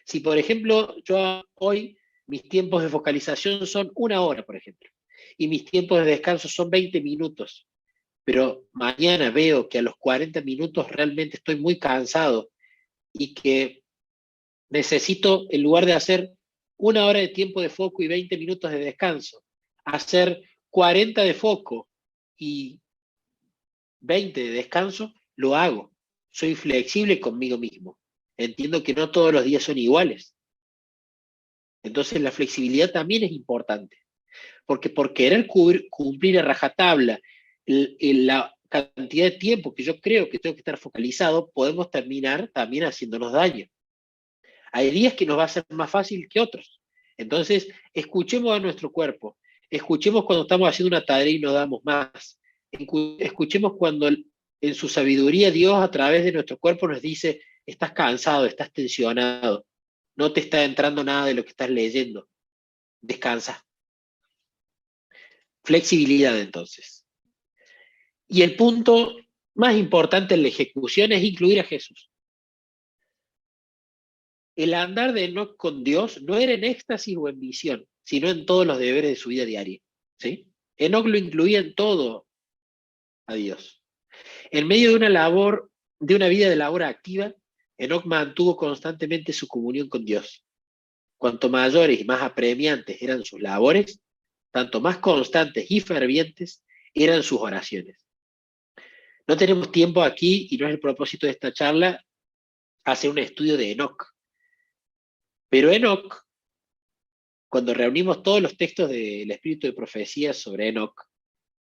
Si, por ejemplo, yo hoy mis tiempos de focalización son 1 hora, por ejemplo, y mis tiempos de descanso son 20 minutos, pero mañana veo que a los 40 minutos realmente estoy muy cansado y que necesito, en lugar de hacer 1 hora de tiempo de foco y 20 minutos de descanso, hacer 40 de foco y 20 de descanso, lo hago. Soy flexible conmigo mismo. Entiendo que no todos los días son iguales. Entonces la flexibilidad también es importante. Porque por querer cumplir a rajatabla la cantidad de tiempo que yo creo que tengo que estar focalizado, podemos terminar también haciéndonos daño. Hay días que nos va a ser más fácil que otros. Entonces, escuchemos a nuestro cuerpo. Escuchemos cuando estamos haciendo una tarea y no damos más. Escuchemos cuando en su sabiduría Dios a través de nuestro cuerpo nos dice, estás cansado, estás tensionado, no te está entrando nada de lo que estás leyendo. Descansa. Flexibilidad entonces. Y el punto más importante en la ejecución es incluir a Jesús. El andar de Enoc con Dios no era en éxtasis o en visión, sino en todos los deberes de su vida diaria. ¿Sí? Enoc lo incluía en todo a Dios. En medio de una labor, de una vida de labor activa, Enoc mantuvo constantemente su comunión con Dios. Cuanto mayores y más apremiantes eran sus labores, tanto más constantes y fervientes eran sus oraciones. No tenemos tiempo aquí, y no es el propósito de esta charla, hacer un estudio de Enoc. Pero Enoc, cuando reunimos todos los textos del espíritu de profecía sobre Enoc,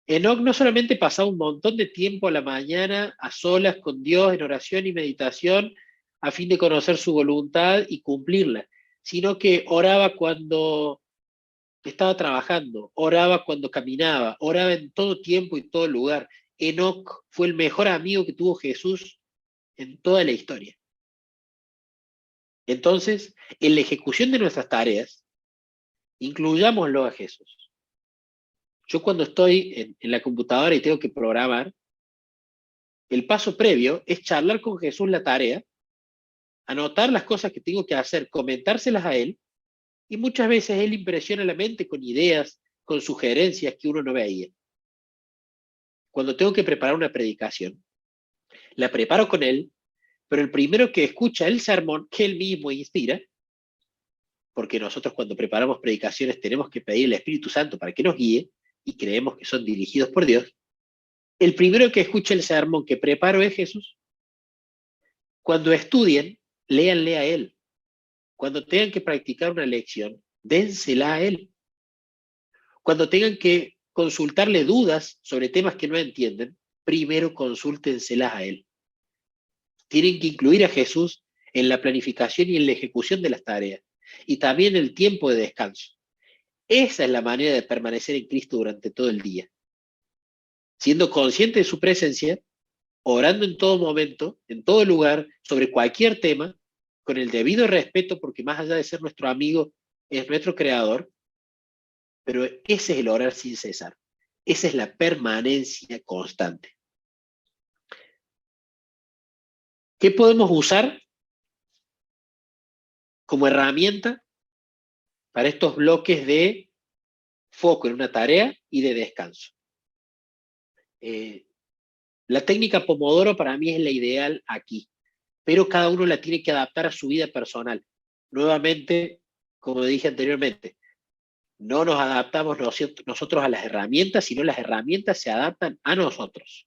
Enoc no solamente pasaba un montón de tiempo a la mañana a solas con Dios en oración y meditación, a fin de conocer su voluntad y cumplirla, sino que oraba cuando estaba trabajando, oraba cuando caminaba, oraba en todo tiempo y todo lugar. Enoc fue el mejor amigo que tuvo Jesús en toda la historia. Entonces, en la ejecución de nuestras tareas, incluyámoslo a Jesús. Yo cuando estoy en la computadora y tengo que programar, el paso previo es charlar con Jesús la tarea, anotar las cosas que tengo que hacer, comentárselas a él, y muchas veces él impresiona la mente con ideas, con sugerencias que uno no veía. Cuando tengo que preparar una predicación, la preparo con él, pero el primero que escucha el sermón que él mismo inspira, porque nosotros cuando preparamos predicaciones tenemos que pedir al Espíritu Santo para que nos guíe, y creemos que son dirigidos por Dios, el primero que escucha el sermón que preparo es Jesús. Cuando estudien, léanle a él. Cuando tengan que practicar una lección, dénsela a él. Cuando tengan que consultarle dudas sobre temas que no entienden, primero consúltenselas a él. Tienen que incluir a Jesús en la planificación y en la ejecución de las tareas, y también el tiempo de descanso. Esa es la manera de permanecer en Cristo durante todo el día. Siendo consciente de su presencia, orando en todo momento, en todo lugar, sobre cualquier tema, con el debido respeto, porque más allá de ser nuestro amigo, es nuestro creador, pero ese es el orar sin cesar. Esa es la permanencia constante. ¿Qué podemos usar como herramienta para estos bloques de foco en una tarea y de descanso? La técnica Pomodoro para mí es la ideal aquí, pero cada uno la tiene que adaptar a su vida personal. Nuevamente, como dije anteriormente, no nos adaptamos nosotros a las herramientas, sino las herramientas se adaptan a nosotros.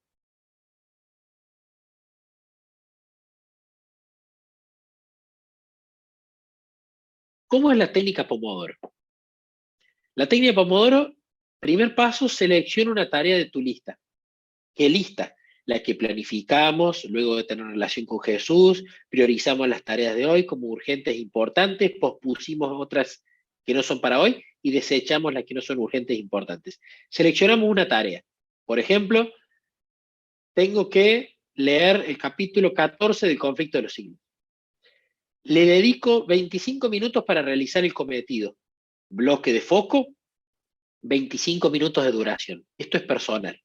¿Cómo es la técnica Pomodoro? La técnica Pomodoro, primer paso, selecciona una tarea de tu lista. ¿Qué lista? La que planificamos, luego de tener relación con Jesús, priorizamos las tareas de hoy como urgentes e importantes, pospusimos otras que no son para hoy y desechamos las que no son urgentes e importantes. Seleccionamos una tarea. Por ejemplo, tengo que leer el capítulo 14 del Conflicto de los Siglos. Le dedico 25 minutos para realizar el cometido. Bloque de foco, 25 minutos de duración. Esto es personal.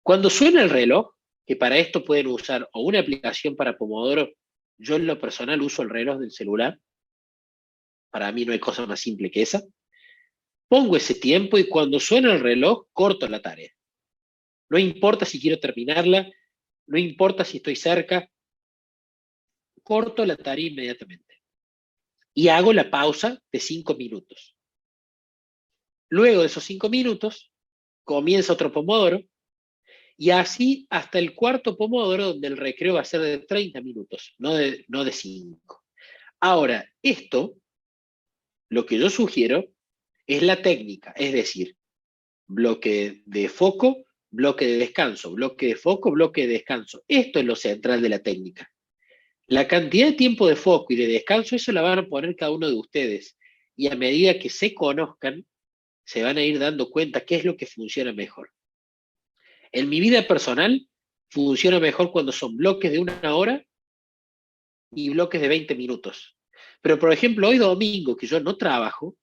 Cuando suena el reloj, que para esto pueden usar o una aplicación para Pomodoro, yo en lo personal uso el reloj del celular, para mí no hay cosa más simple que esa, pongo ese tiempo y cuando suena el reloj, corto la tarea. No importa si quiero terminarla, no importa si estoy cerca, corto la tarea inmediatamente. Y hago la pausa de 5 minutos. Luego de esos 5 minutos, comienza otro Pomodoro, y así hasta el cuarto Pomodoro, donde el recreo va a ser de 30 minutos, no de 5. Ahora, esto, lo que yo sugiero, es la técnica, es decir, bloque de foco, bloque de descanso, bloque de foco, bloque de descanso. Esto es lo central de la técnica. La cantidad de tiempo de foco y de descanso, eso la van a poner cada uno de ustedes. Y a medida que se conozcan, se van a ir dando cuenta qué es lo que funciona mejor. En mi vida personal, funciona mejor cuando son bloques de 1 hora y bloques de 20 minutos. Pero, por ejemplo, hoy domingo, que yo no trabajo,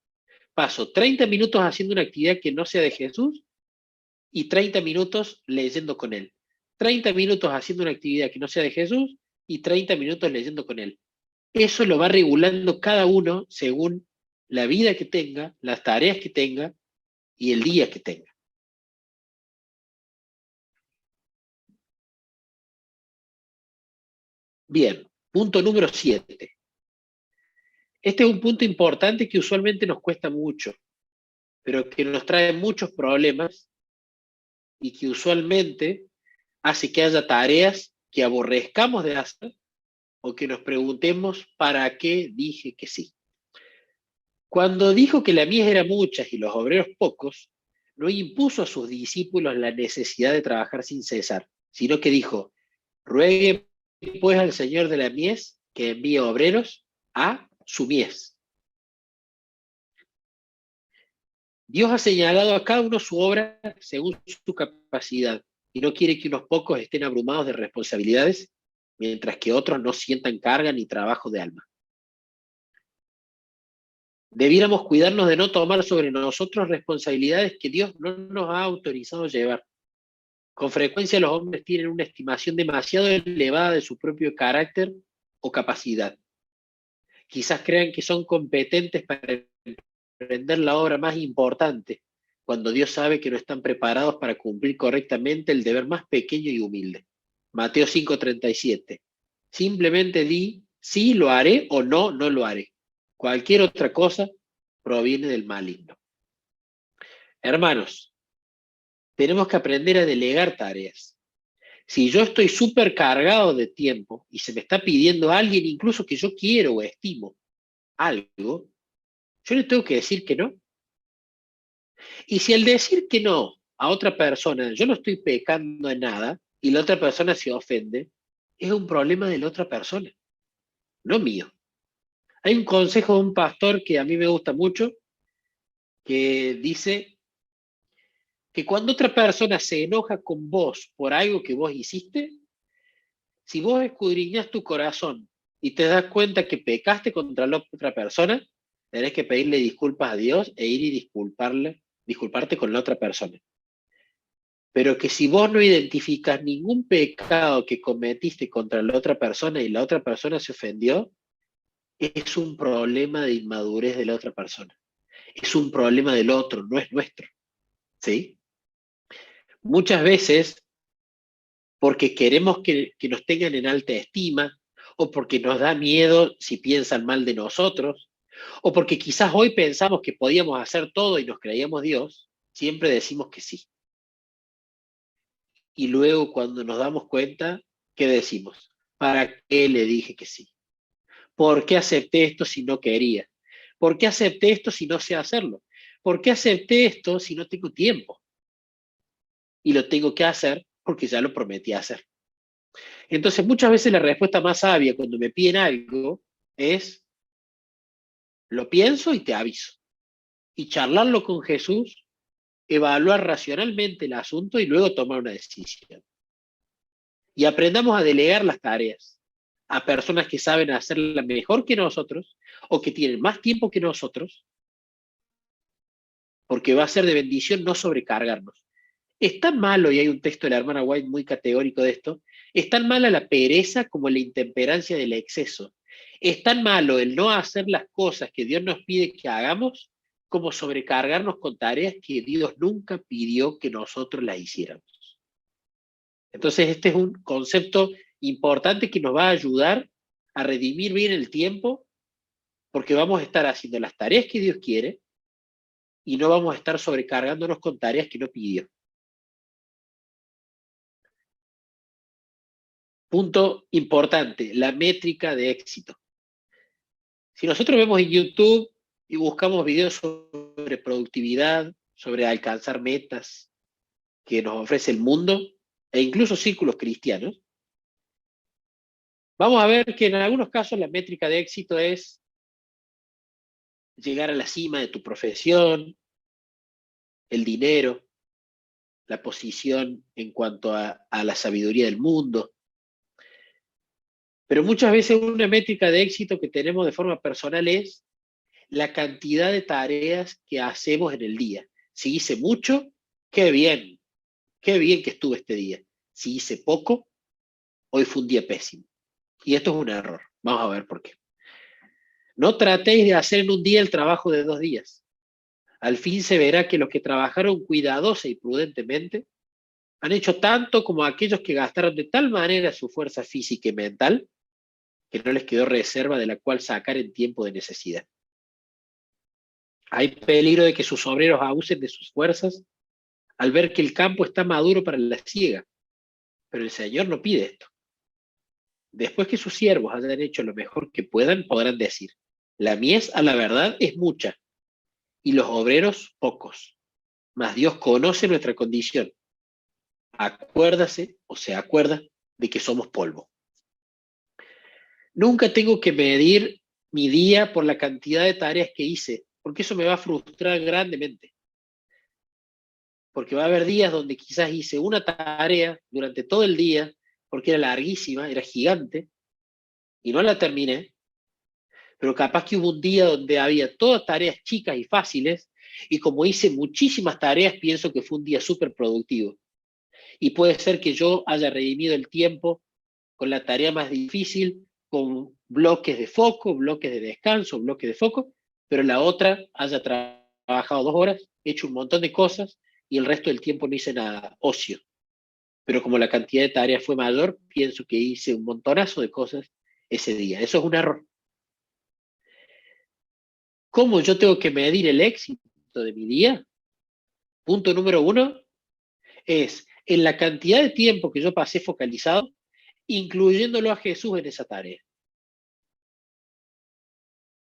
paso 30 minutos haciendo una actividad que no sea de Jesús y 30 minutos leyendo con él. 30 minutos haciendo una actividad que no sea de Jesús y 30 minutos leyendo con él. Eso lo va regulando cada uno según la vida que tenga, las tareas que tenga y el día que tenga. Bien, punto número 7. Este es un punto importante que usualmente nos cuesta mucho, pero que nos trae muchos problemas y que usualmente hace que haya tareas que aborrezcamos de hacer o que nos preguntemos ¿para qué dije que sí? Cuando dijo que la mies era muchas y los obreros pocos, no impuso a sus discípulos la necesidad de trabajar sin cesar, sino que dijo, rueguen pues al señor de la mies que envíe obreros a su mies. Dios ha señalado a cada uno su obra según su capacidad y no quiere que unos pocos estén abrumados de responsabilidades, mientras que otros no sientan carga ni trabajo de alma. Debiéramos cuidarnos de no tomar sobre nosotros responsabilidades que Dios no nos ha autorizado llevar. Con frecuencia los hombres tienen una estimación demasiado elevada de su propio carácter o capacidad. Quizás crean que son competentes para emprender la obra más importante, cuando Dios sabe que no están preparados para cumplir correctamente el deber más pequeño y humilde. Mateo 5:37. Simplemente di, sí lo haré o no, no lo haré. Cualquier otra cosa proviene del maligno. Hermanos, tenemos que aprender a delegar tareas. Si yo estoy súper cargado de tiempo y se me está pidiendo a alguien incluso que yo quiero o estimo algo, yo le tengo que decir que no. Y si al decir que no a otra persona, yo no estoy pecando en nada y la otra persona se ofende, es un problema de la otra persona, no mío. Hay un consejo de un pastor que a mí me gusta mucho, que dice que cuando otra persona se enoja con vos por algo que vos hiciste, si vos escudriñas tu corazón y te das cuenta que pecaste contra la otra persona, tenés que pedirle disculpas a Dios e ir y disculparte con la otra persona. Pero que si vos no identificas ningún pecado que cometiste contra la otra persona y la otra persona se ofendió, es un problema de inmadurez de la otra persona. Es un problema del otro, no es nuestro. ¿Sí? Muchas veces, porque queremos que nos tengan en alta estima, o porque nos da miedo si piensan mal de nosotros, o porque quizás hoy pensamos que podíamos hacer todo y nos creíamos Dios, siempre decimos que sí. Y luego cuando nos damos cuenta, ¿qué decimos? ¿Para qué le dije que sí? ¿Por qué acepté esto si no quería? ¿Por qué acepté esto si no sé hacerlo? ¿Por qué acepté esto si no tengo tiempo? Y lo tengo que hacer porque ya lo prometí hacer. Entonces, muchas veces la respuesta más sabia cuando me piden algo es, lo pienso y te aviso. Y charlarlo con Jesús, evaluar racionalmente el asunto y luego tomar una decisión. Y aprendamos a delegar las tareas a personas que saben hacerla mejor que nosotros o que tienen más tiempo que nosotros, porque va a ser de bendición no sobrecargarnos. Es tan malo, y hay un texto de la hermana White muy categórico de esto, es tan mala la pereza como la intemperancia del exceso. Es tan malo el no hacer las cosas que Dios nos pide que hagamos como sobrecargarnos con tareas que Dios nunca pidió que nosotros las hiciéramos. Entonces este es un concepto importante que nos va a ayudar a redimir bien el tiempo, porque vamos a estar haciendo las tareas que Dios quiere y no vamos a estar sobrecargándonos con tareas que no pidió. Punto importante, la métrica de éxito. Si nosotros vemos en YouTube y buscamos videos sobre productividad, sobre alcanzar metas que nos ofrece el mundo, e incluso círculos cristianos, vamos a ver que en algunos casos la métrica de éxito es llegar a la cima de tu profesión, el dinero, la posición en cuanto a la sabiduría del mundo. Pero muchas veces una métrica de éxito que tenemos de forma personal es la cantidad de tareas que hacemos en el día. Si hice mucho, qué bien que estuve este día. Si hice poco, hoy fue un día pésimo. Y esto es un error. Vamos a ver por qué. No tratéis de hacer en un día el trabajo de 2 días. Al fin se verá que los que trabajaron cuidadosa y prudentemente han hecho tanto como aquellos que gastaron de tal manera su fuerza física y mental que no les quedó reserva de la cual sacar en tiempo de necesidad. Hay peligro de que sus obreros abusen de sus fuerzas al ver que el campo está maduro para la siega, pero el Señor no pide esto. Después que sus siervos hayan hecho lo mejor que puedan, podrán decir, la mies a la verdad es mucha, y los obreros pocos, mas Dios conoce nuestra condición. Acuérdase, o se acuerda, de que somos polvo. Nunca tengo que medir mi día por la cantidad de tareas que hice, porque eso me va a frustrar grandemente. Porque va a haber días donde quizás hice una tarea durante todo el día, porque era larguísima, era gigante, y no la terminé, pero capaz que hubo un día donde había todas tareas chicas y fáciles, y como hice muchísimas tareas, pienso que fue un día súper productivo. Y puede ser que yo haya redimido el tiempo con la tarea más difícil, con bloques de foco, bloques de descanso, bloques de foco, pero la otra haya trabajado 2 horas, hecho un montón de cosas y el resto del tiempo no hice nada, ocio. Pero como la cantidad de tareas fue mayor, pienso que hice un montonazo de cosas ese día. Eso es un error. ¿Cómo yo tengo que medir el éxito de mi día? Punto número uno es en la cantidad de tiempo que yo pasé focalizado, incluyéndolo a Jesús en esa tarea.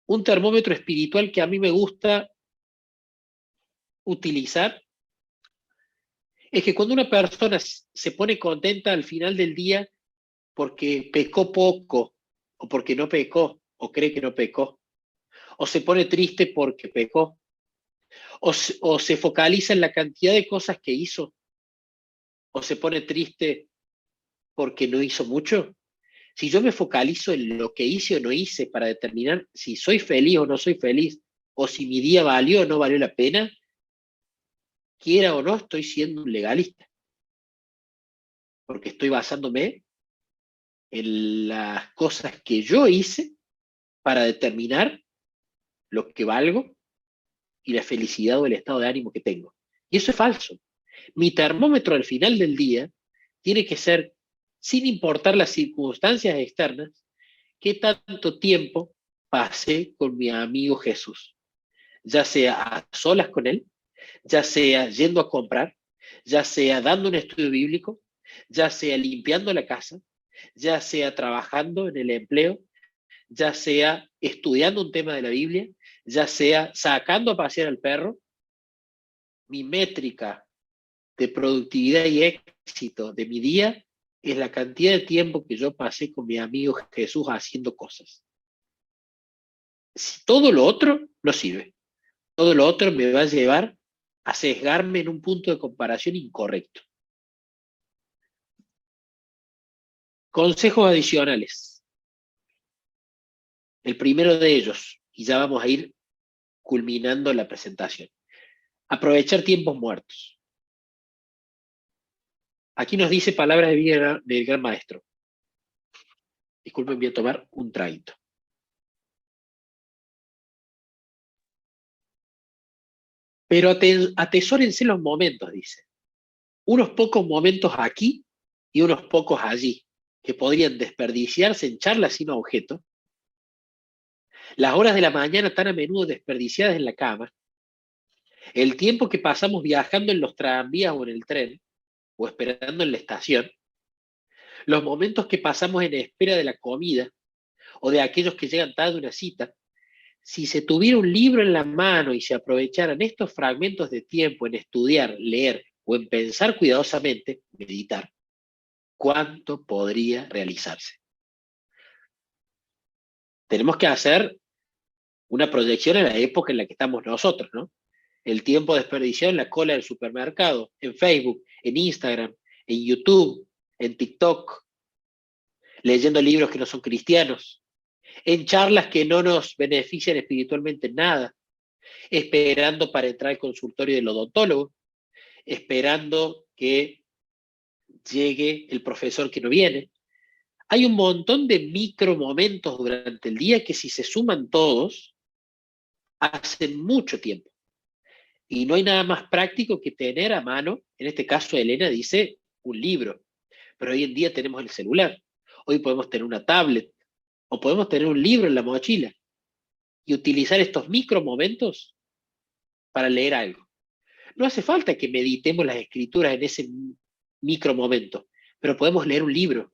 Un termómetro espiritual que a mí me gusta utilizar es que cuando una persona se pone contenta al final del día porque pecó poco, o porque no pecó, o cree que no pecó, o se pone triste porque pecó, o se focaliza en la cantidad de cosas que hizo, o se pone triste porque no hizo mucho. Si yo me focalizo en lo que hice o no hice para determinar si soy feliz o no soy feliz, o si mi día valió o no valió la pena, quiera o no, estoy siendo un legalista, porque estoy basándome en las cosas que yo hice para determinar lo que valgo y la felicidad o el estado de ánimo que tengo. Y eso es falso. Mi termómetro al final del día tiene que ser, sin importar las circunstancias externas, qué tanto tiempo pasé con mi amigo Jesús, ya sea a solas con él, ya sea yendo a comprar, ya sea dando un estudio bíblico, ya sea limpiando la casa, ya sea trabajando en el empleo, ya sea estudiando un tema de la Biblia, ya sea sacando a pasear al perro. Mi métrica de productividad y éxito de mi día es la cantidad de tiempo que yo pasé con mi amigo Jesús haciendo cosas. Si todo lo otro no sirve, todo lo otro me va a llevar a sesgarme en un punto de comparación incorrecto. Consejos adicionales. El primero de ellos, y ya vamos a ir culminando la presentación. Aprovechar tiempos muertos. Aquí nos dice palabras de vida del gran maestro. Disculpen, voy a tomar un traguito. Pero atesórense los momentos, dice. Unos pocos momentos aquí y unos pocos allí, que podrían desperdiciarse en charlas sin objeto. Las horas de la mañana tan a menudo desperdiciadas en la cama. El tiempo que pasamos viajando en los tranvías o en el tren, o esperando en la estación. Los momentos que pasamos en espera de la comida, o de aquellos que llegan tarde a una cita. Si se tuviera un libro en la mano y se aprovecharan estos fragmentos de tiempo en estudiar, leer o en pensar cuidadosamente, meditar, ¿cuánto podría realizarse? Tenemos que hacer una proyección en la época en la que estamos nosotros, ¿no? El tiempo desperdiciado en la cola del supermercado, en Facebook, en Instagram, en YouTube, en TikTok, leyendo libros que no son cristianos, en charlas que no nos benefician espiritualmente en nada, esperando para entrar al consultorio del odontólogo, esperando que llegue el profesor que no viene. Hay un montón de micro momentos durante el día que si se suman todos, hacen mucho tiempo. Y no hay nada más práctico que tener a mano, en este caso Elena dice, un libro. Pero hoy en día tenemos el celular. Hoy podemos tener una tablet o podemos tener un libro en la mochila y utilizar estos micro momentos para leer algo. No hace falta que meditemos las escrituras en ese micro momento, pero podemos leer un libro,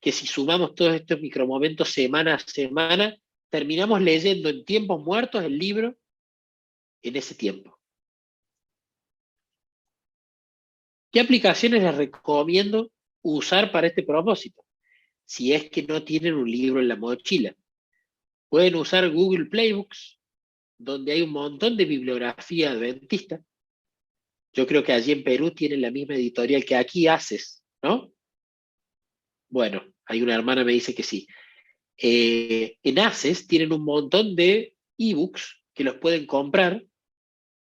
que si sumamos todos estos micromomentos semana a semana, terminamos leyendo en tiempos muertos el libro en ese tiempo. ¿Qué aplicaciones les recomiendo usar para este propósito? si es que no tienen un libro en la mochila. Pueden usar Google Playbooks, donde hay un montón de bibliografía adventista. Yo creo que allí en Perú tienen la misma editorial que aquí haces, ¿no? Bueno, hay una hermana que me dice que sí. En ACES tienen un montón de ebooks que los pueden comprar,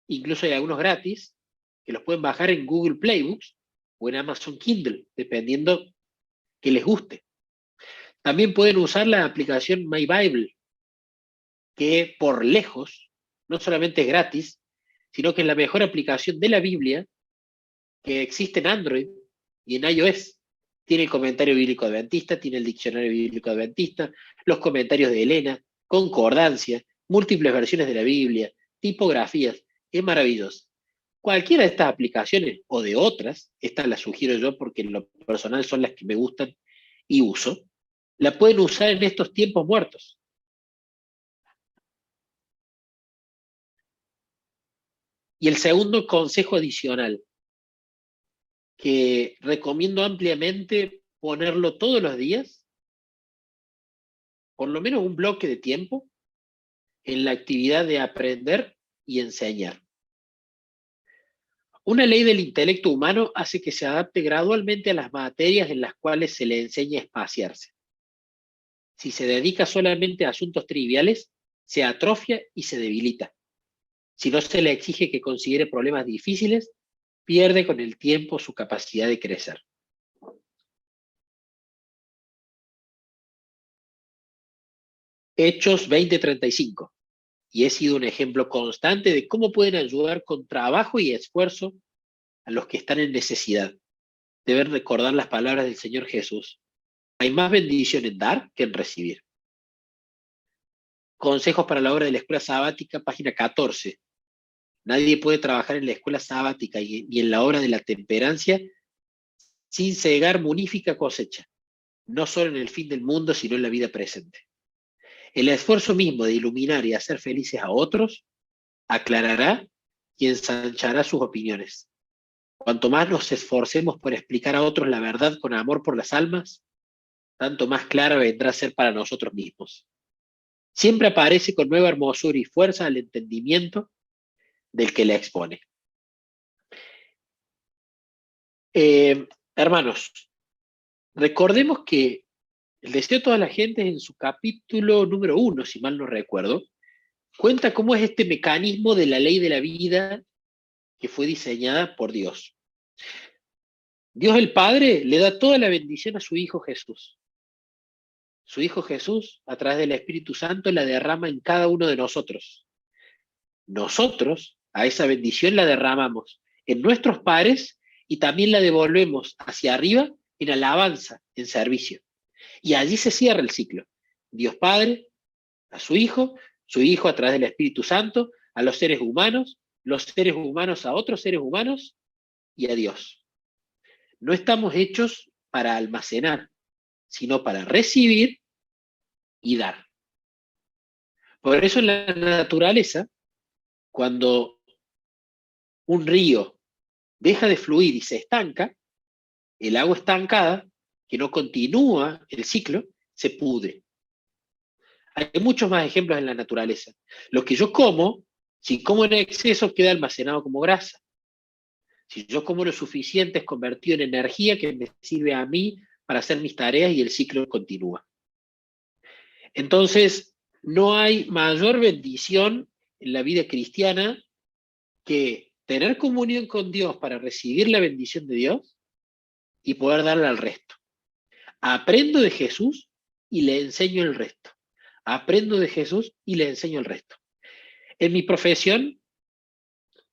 incluso hay algunos gratis, que los pueden bajar en Google Playbooks o en Amazon Kindle, dependiendo que les guste. También pueden usar la aplicación My Bible, que por lejos no solamente es gratis, sino que es la mejor aplicación de la Biblia que existe en Android y en iOS. Tiene el comentario bíblico adventista, tiene el diccionario bíblico adventista, los comentarios de Elena, concordancia, múltiples versiones de la Biblia, tipografías. Es maravilloso. Cualquiera de estas aplicaciones o de otras, estas las sugiero yo porque en lo personal son las que me gustan y uso, la pueden usar en estos tiempos muertos. Y el segundo consejo adicional, que recomiendo ampliamente ponerlo todos los días, por lo menos un bloque de tiempo, en la actividad de aprender y enseñar. Una ley del intelecto humano hace que se adapte gradualmente a las materias en las cuales se le enseña a espaciarse. Si se dedica solamente a asuntos triviales, se atrofia y se debilita. Si no se le exige que considere problemas difíciles, pierde con el tiempo su capacidad de crecer. Hechos 20:35. Y he sido un ejemplo constante de cómo pueden ayudar con trabajo y esfuerzo a los que están en necesidad. Deben recordar las palabras del Señor Jesús. Hay más bendición en dar que en recibir. Consejos para la obra de la escuela sabática, página 14. Nadie puede trabajar en la escuela sabática y en la obra de la temperancia sin cegar munífica cosecha, no solo en el fin del mundo, sino en la vida presente. El esfuerzo mismo de iluminar y hacer felices a otros aclarará y ensanchará sus opiniones. Cuanto más nos esforcemos por explicar a otros la verdad con amor por las almas, tanto más clara vendrá a ser para nosotros mismos. Siempre aparece con nueva hermosura y fuerza al entendimiento del que la expone. Hermanos, recordemos que el deseo de toda la gente en su capítulo número 1, si mal no recuerdo, cuenta cómo es este mecanismo de la ley de la vida que fue diseñada por Dios. Dios el Padre le da toda la bendición a su Hijo Jesús. Su Hijo Jesús, a través del Espíritu Santo, la derrama en cada uno de nosotros. Nosotros a esa bendición la derramamos en nuestros pares y también la devolvemos hacia arriba en alabanza, en servicio. Y allí se cierra el ciclo. Dios Padre a su Hijo a través del Espíritu Santo, a los seres humanos a otros seres humanos y a Dios. No estamos hechos para almacenar, sino para recibir y dar. Por eso en la naturaleza, cuando un río deja de fluir y se estanca, el agua estancada, que no continúa el ciclo, se pudre. Hay muchos más ejemplos en la naturaleza. Lo que yo como, si como en exceso, queda almacenado como grasa. Si yo como lo suficiente, es convertido en energía que me sirve a mí para hacer mis tareas y el ciclo continúa. Entonces, no hay mayor bendición en la vida cristiana que tener comunión con Dios para recibir la bendición de Dios y poder darle al resto. Aprendo de Jesús y le enseño el resto. Aprendo de Jesús y le enseño el resto. En mi profesión,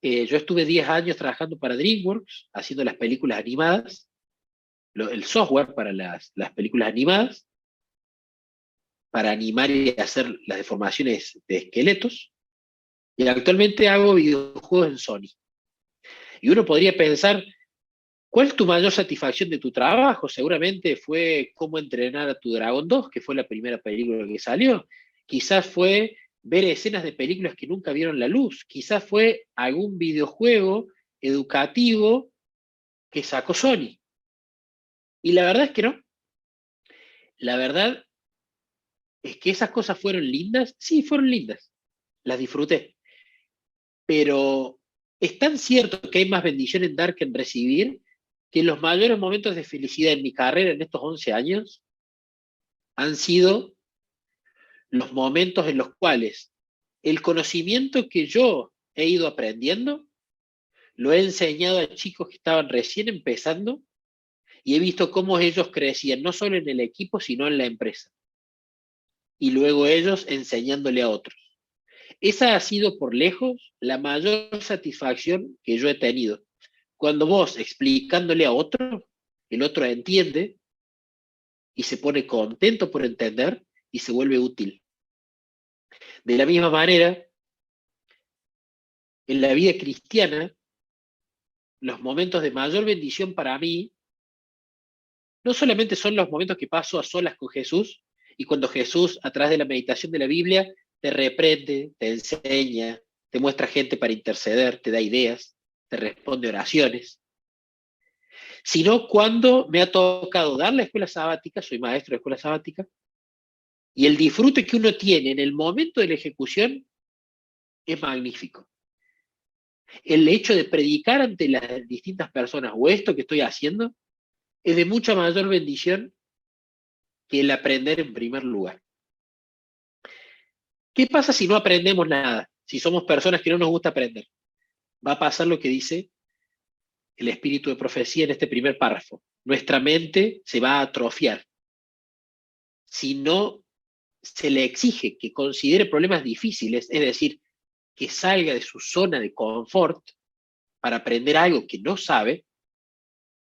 yo estuve 10 años trabajando para DreamWorks, haciendo las películas animadas, el software para las películas animadas, para animar y hacer las deformaciones de esqueletos, y actualmente hago videojuegos en Sony. Y uno podría pensar, ¿cuál es tu mayor satisfacción de tu trabajo? Seguramente fue Cómo entrenar a tu dragón 2, que fue la primera película que salió. Quizás fue ver escenas de películas que nunca vieron la luz. Quizás fue algún videojuego educativo que sacó Sony. Y la verdad es que no. la verdad es que esas cosas fueron lindas, sí, fueron lindas, las disfruté, pero es tan cierto que hay más bendición en dar que en recibir, que los mayores momentos de felicidad en mi carrera en estos 11 años han sido los momentos en los cuales el conocimiento que yo he ido aprendiendo lo he enseñado a chicos que estaban recién empezando y he visto cómo ellos crecían, no solo en el equipo, sino en la empresa. Y luego ellos enseñándole a otros. Esa ha sido por lejos la mayor satisfacción que yo he tenido. Cuando vos explicándole a otro, el otro entiende y se pone contento por entender y se vuelve útil. De la misma manera, en la vida cristiana, los momentos de mayor bendición para mí no solamente son los momentos que paso a solas con Jesús y cuando Jesús, a través de la meditación de la Biblia, te reprende, te enseña, te muestra gente para interceder, te da ideas, te responde oraciones, sino cuando me ha tocado dar la escuela sabática, soy maestro de escuela sabática, y el disfrute que uno tiene en el momento de la ejecución es magnífico. El hecho de predicar ante las distintas personas o esto que estoy haciendo es de mucha mayor bendición que el aprender en primer lugar. ¿Qué pasa si no aprendemos nada? Si somos personas que no nos gusta aprender. Va a pasar lo que dice el espíritu de profecía en este primer párrafo. Nuestra mente se va a atrofiar. Si no se le exige que considere problemas difíciles, es decir, que salga de su zona de confort para aprender algo que no sabe,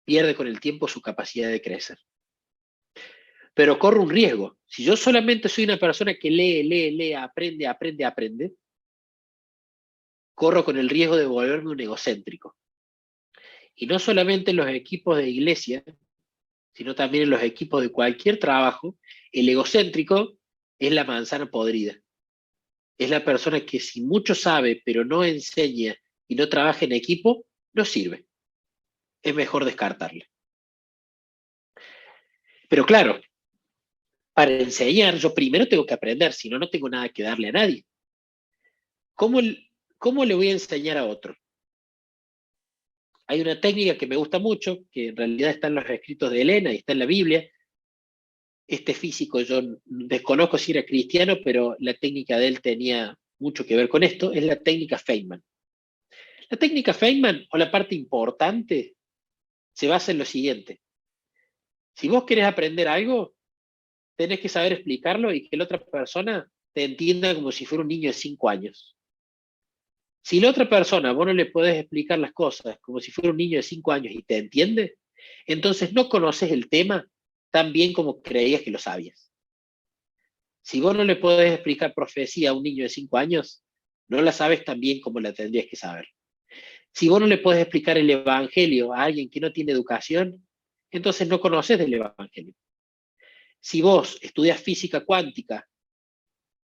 pierde con el tiempo su capacidad de crecer. Pero corre un riesgo. Si yo solamente soy una persona que lee, aprende, corro con el riesgo de volverme un egocéntrico. Y no solamente en los equipos de iglesia, sino también en los equipos de cualquier trabajo, el egocéntrico es la manzana podrida. Es la persona que si mucho sabe, pero no enseña y no trabaja en equipo, no sirve. Es mejor descartarle. Pero claro, para enseñar yo primero tengo que aprender, si no, no tengo nada que darle a nadie. ¿Cómo, cómo le voy a enseñar a otro? Hay una técnica que me gusta mucho, que en realidad está en los escritos de Elena y está en la Biblia. Este físico, yo desconozco si era cristiano, pero la técnica de él tenía mucho que ver con esto, es la técnica Feynman. La técnica Feynman, o la parte importante, se basa en lo siguiente. Si vos querés aprender algo, tenés que saber explicarlo y que la otra persona te entienda como si fuera un niño de 5 años. Si la otra persona vos no le podés explicar las cosas como si fuera un niño de 5 años y te entiende, entonces no conoces el tema tan bien como creías que lo sabías. Si vos no le podés explicar profecía a un niño de 5 años, no la sabes tan bien como la tendrías que saber. Si vos no le podés explicar el evangelio a alguien que no tiene educación, entonces no conoces del evangelio. Si vos estudias física cuántica,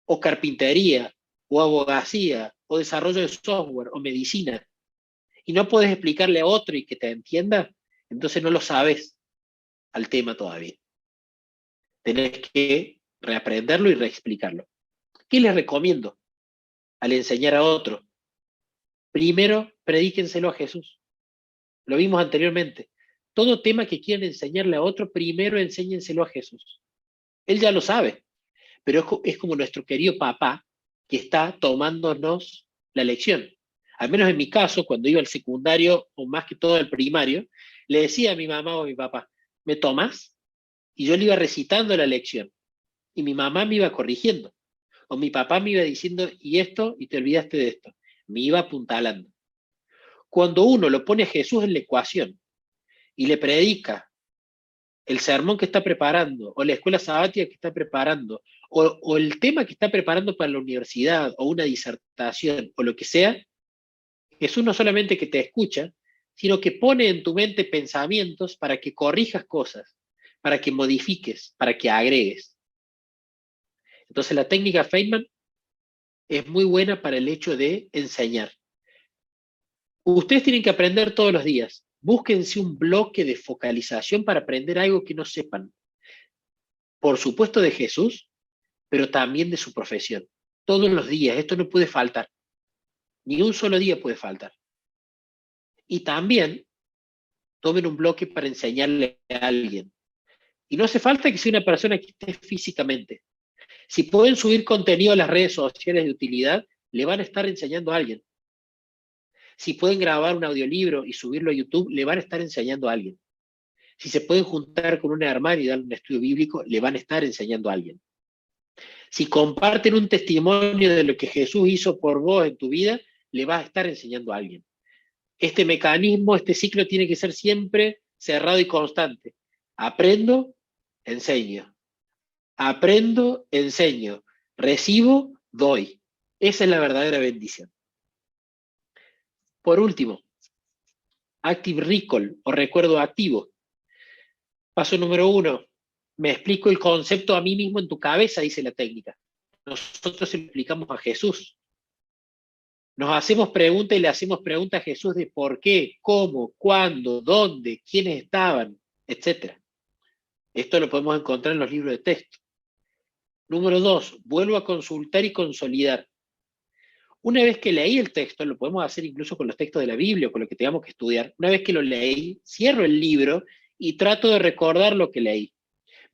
o carpintería, o abogacía, o desarrollo de software, o medicina, y no podés explicarle a otro y que te entienda, entonces no lo sabes al tema todavía. Tenés que reaprenderlo y reexplicarlo. ¿Qué les recomiendo al enseñar a otro? Primero, predíquenselo a Jesús. Lo vimos anteriormente. Todo tema que quieran enseñarle a otro, primero enséñenselo a Jesús. Él ya lo sabe, pero es como nuestro querido papá que está tomándonos la lección. Al menos en mi caso, cuando iba al secundario, o más que todo al primario, le decía a mi mamá o a mi papá, ¿me tomas? Y yo le iba recitando la lección. Y mi mamá me iba corrigiendo. O mi papá me iba diciendo, y esto, y te olvidaste de esto. Me iba apuntalando. Cuando uno lo pone a Jesús en la ecuación y le predica el sermón que está preparando, o la escuela sabática que está preparando, o el tema que está preparando para la universidad, o una disertación, o lo que sea, Jesús no solamente que te escucha, sino que pone en tu mente pensamientos para que corrijas cosas, para que modifiques, para que agregues. Entonces la técnica Feynman es muy buena para el hecho de enseñar. Ustedes tienen que aprender todos los días. Búsquense un bloque de focalización para aprender algo que no sepan. por supuesto de Jesús, pero también de su profesión. Todos los días, esto no puede faltar. Ni un solo día puede faltar. Y también tomen un bloque para enseñarle a alguien. Y no hace falta que sea una persona que esté físicamente. Si pueden subir contenido a las redes sociales de utilidad, le van a estar enseñando a alguien. Si pueden grabar un audiolibro y subirlo a YouTube, le van a estar enseñando a alguien. Si se pueden juntar con una hermana y darle un estudio bíblico, le van a estar enseñando a alguien. Si comparten un testimonio de lo que Jesús hizo por vos en tu vida, le vas a estar enseñando a alguien. Este mecanismo, este ciclo tiene que ser siempre cerrado y constante. Aprendo, enseño. Aprendo, enseño. Recibo, doy. Esa es la verdadera bendición. Por último, Active Recall o recuerdo activo. Paso número 1. Me explico el concepto a mí mismo en tu cabeza, dice la técnica. Nosotros explicamos a Jesús. Nos hacemos preguntas y le hacemos preguntas a Jesús de por qué, cómo, cuándo, dónde, quiénes estaban, etc. Esto lo podemos encontrar en los libros de texto. Número 2, vuelvo a consultar y consolidar. Una vez que leí el texto, lo podemos hacer incluso con los textos de la Biblia o con lo que tengamos que estudiar. Una vez que lo leí, cierro el libro y trato de recordar lo que leí.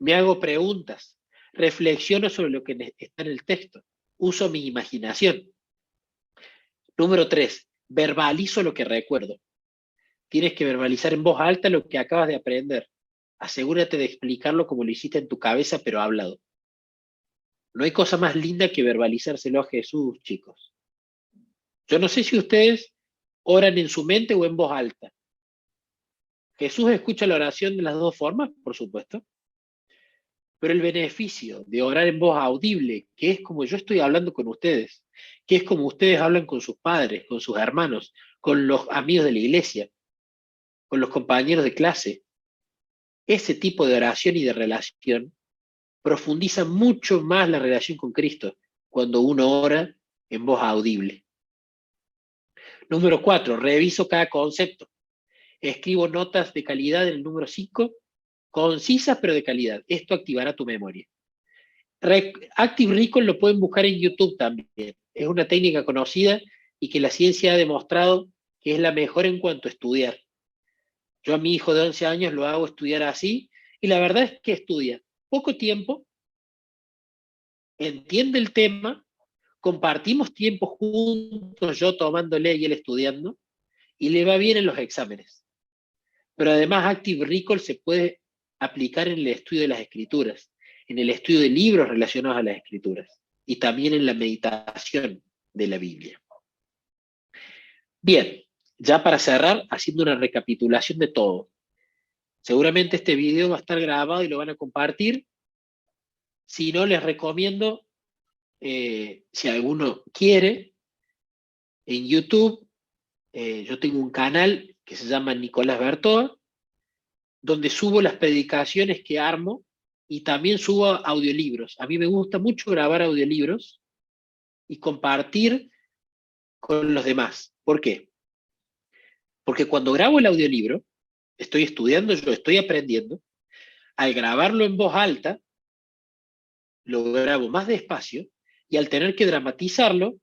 Me hago preguntas, reflexiono sobre lo que está en el texto, uso mi imaginación. Número 3, verbalizo lo que recuerdo. Tienes que verbalizar en voz alta lo que acabas de aprender. Asegúrate de explicarlo como lo hiciste en tu cabeza, pero hablado. No hay cosa más linda que verbalizárselo a Jesús, chicos. Yo no sé si ustedes oran en su mente o en voz alta. Jesús escucha la oración de las dos formas, por supuesto, pero el beneficio de orar en voz audible, que es como yo estoy hablando con ustedes, que es como ustedes hablan con sus padres, con sus hermanos, con los amigos de la iglesia, con los compañeros de clase, ese tipo de oración y de relación profundiza mucho más la relación con Cristo cuando uno ora en voz audible. Número 4, reviso cada concepto. Escribo notas de calidad en el número 5, concisas pero de calidad. Esto activará tu memoria. Active Recall lo pueden buscar en YouTube también. Es una técnica conocida y que la ciencia ha demostrado que es la mejor en cuanto a estudiar. Yo a mi hijo de 11 años lo hago estudiar así y la verdad es que estudia poco tiempo, entiende el tema, compartimos tiempo juntos, yo tomándole y él estudiando, y le va bien en los exámenes. Pero además Active Recall se puede aplicar en el estudio de las escrituras, en el estudio de libros relacionados a las escrituras, y también en la meditación de la Biblia. Bien, ya para cerrar, haciendo una recapitulación de todo. Seguramente este video va a estar grabado y lo van a compartir. Si no, les recomiendo, si alguno quiere, en YouTube, yo tengo un canal que se llama Nicolás Bertoa, donde subo las predicaciones que armo y también subo audiolibros. A mí me gusta mucho grabar audiolibros y compartir con los demás. ¿Por qué? Porque cuando grabo el audiolibro, estoy estudiando, yo estoy aprendiendo, al grabarlo en voz alta, lo grabo más despacio y al tener que dramatizarlo,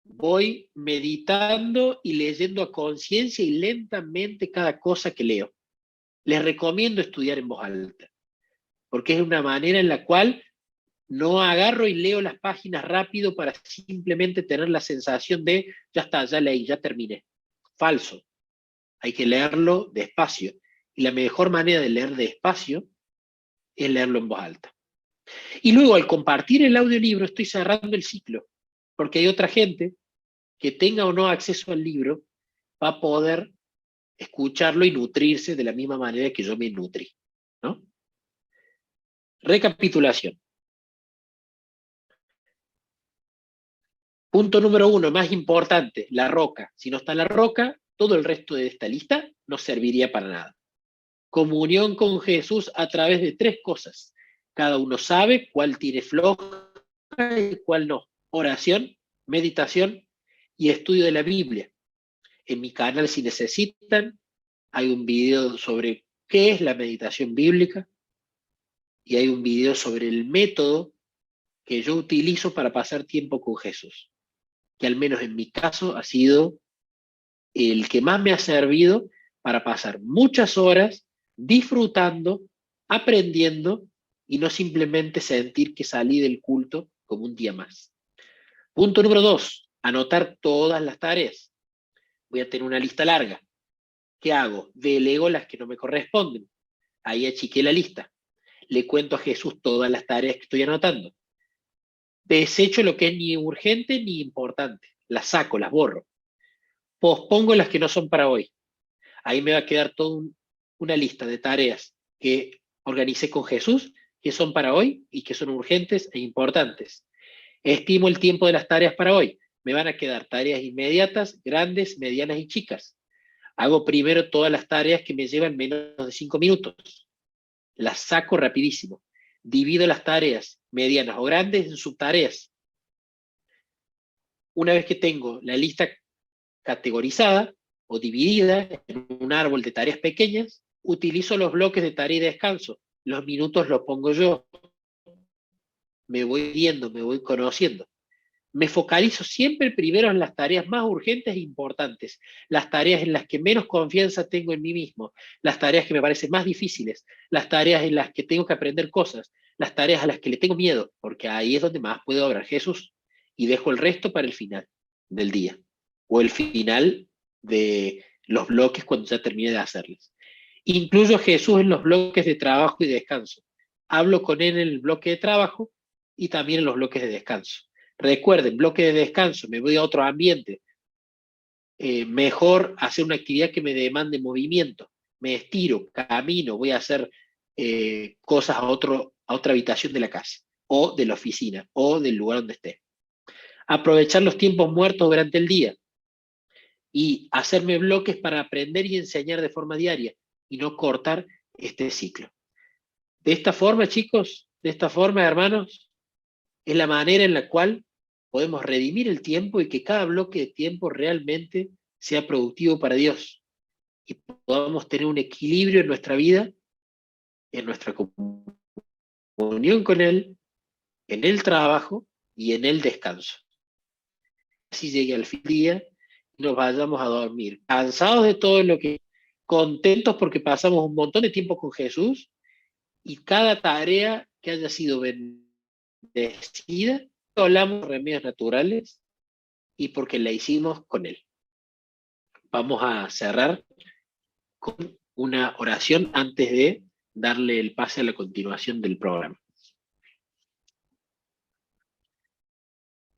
voy meditando y leyendo a conciencia y lentamente cada cosa que leo. Les recomiendo estudiar en voz alta, porque es una manera en la cual no agarro y leo las páginas rápido para simplemente tener la sensación de, ya está, ya leí, ya terminé. Falso. Hay que leerlo despacio. Y la mejor manera de leer despacio es leerlo en voz alta. Y luego, al compartir el audiolibro, estoy cerrando el ciclo, porque hay otra gente que tenga o no acceso al libro, va a poder escucharlo y nutrirse de la misma manera que yo me nutrí, ¿no? Recapitulación. Punto número 1, más importante, la roca. Si no está la roca, todo el resto de esta lista no serviría para nada. Comunión con Jesús a través de 3 cosas. Cada uno sabe cuál tiene floja y cuál no. Oración, meditación y estudio de la Biblia. En mi canal, si necesitan, hay un video sobre qué es la meditación bíblica. y hay un video sobre el método que yo utilizo para pasar tiempo con Jesús, que al menos en mi caso ha sido el que más me ha servido para pasar muchas horas disfrutando, aprendiendo y no simplemente sentir que salí del culto como un día más. Punto número 2, anotar todas las tareas. Voy a tener una lista larga. ¿Qué hago? Delego las que no me corresponden. Ahí achiqué la lista. Le cuento a Jesús todas las tareas que estoy anotando. Desecho lo que es ni urgente ni importante. Las saco, las borro. Pospongo las que no son para hoy. Ahí me va a quedar toda una lista de tareas que organicé con Jesús, que son para hoy y que son urgentes e importantes. Estimo el tiempo de las tareas para hoy. Me van a quedar tareas inmediatas, grandes, medianas y chicas. Hago primero todas las tareas que me llevan menos de 5 minutos. Las saco rapidísimo. Divido las tareas medianas o grandes en subtareas. Una vez que tengo la lista categorizada o dividida en un árbol de tareas pequeñas, utilizo los bloques de tarea y descanso. Los minutos los pongo yo. Me voy viendo, me voy conociendo. Me focalizo siempre primero en las tareas más urgentes e importantes, las tareas en las que menos confianza tengo en mí mismo, las tareas que me parecen más difíciles, las tareas en las que tengo que aprender cosas, las tareas a las que le tengo miedo, porque ahí es donde más puede obrar Jesús, y dejo el resto para el final del día, o el final de los bloques cuando ya terminé de hacerles. Incluyo a Jesús en los bloques de trabajo y de descanso. Hablo con él en el bloque de trabajo y también en los bloques de descanso. Recuerden, bloque de descanso, me voy a otro ambiente. Mejor hacer una actividad que me demande movimiento. Me estiro, camino, voy a hacer cosas a otra habitación de la casa, o de la oficina, o del lugar donde esté. Aprovechar los tiempos muertos durante el día y hacerme bloques para aprender y enseñar de forma diaria y no cortar este ciclo. De esta forma, chicos, de esta forma, hermanos, es la manera en la cual podemos redimir el tiempo y que cada bloque de tiempo realmente sea productivo para Dios y podamos tener un equilibrio en nuestra vida, en nuestra comunión con Él, en el trabajo y en el descanso. Así llegue al fin del día y nos vayamos a dormir, cansados de todo lo que, contentos porque pasamos un montón de tiempo con Jesús y cada tarea que haya sido bendecida, hablamos de remedios naturales y porque la hicimos con Él. Vamos a cerrar con una oración antes de darle el pase a la continuación del programa.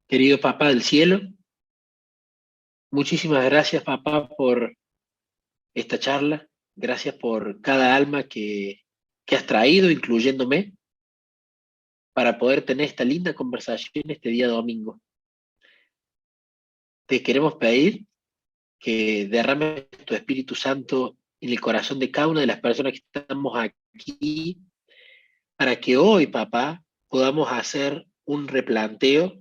Querido Papá del Cielo, muchísimas gracias, Papá, por esta charla. Gracias por cada alma que has traído, incluyéndome, para poder tener esta linda conversación este día domingo. Te queremos pedir que derrames tu Espíritu Santo en el corazón de cada una de las personas que estamos aquí, para que hoy, Papá, podamos hacer un replanteo,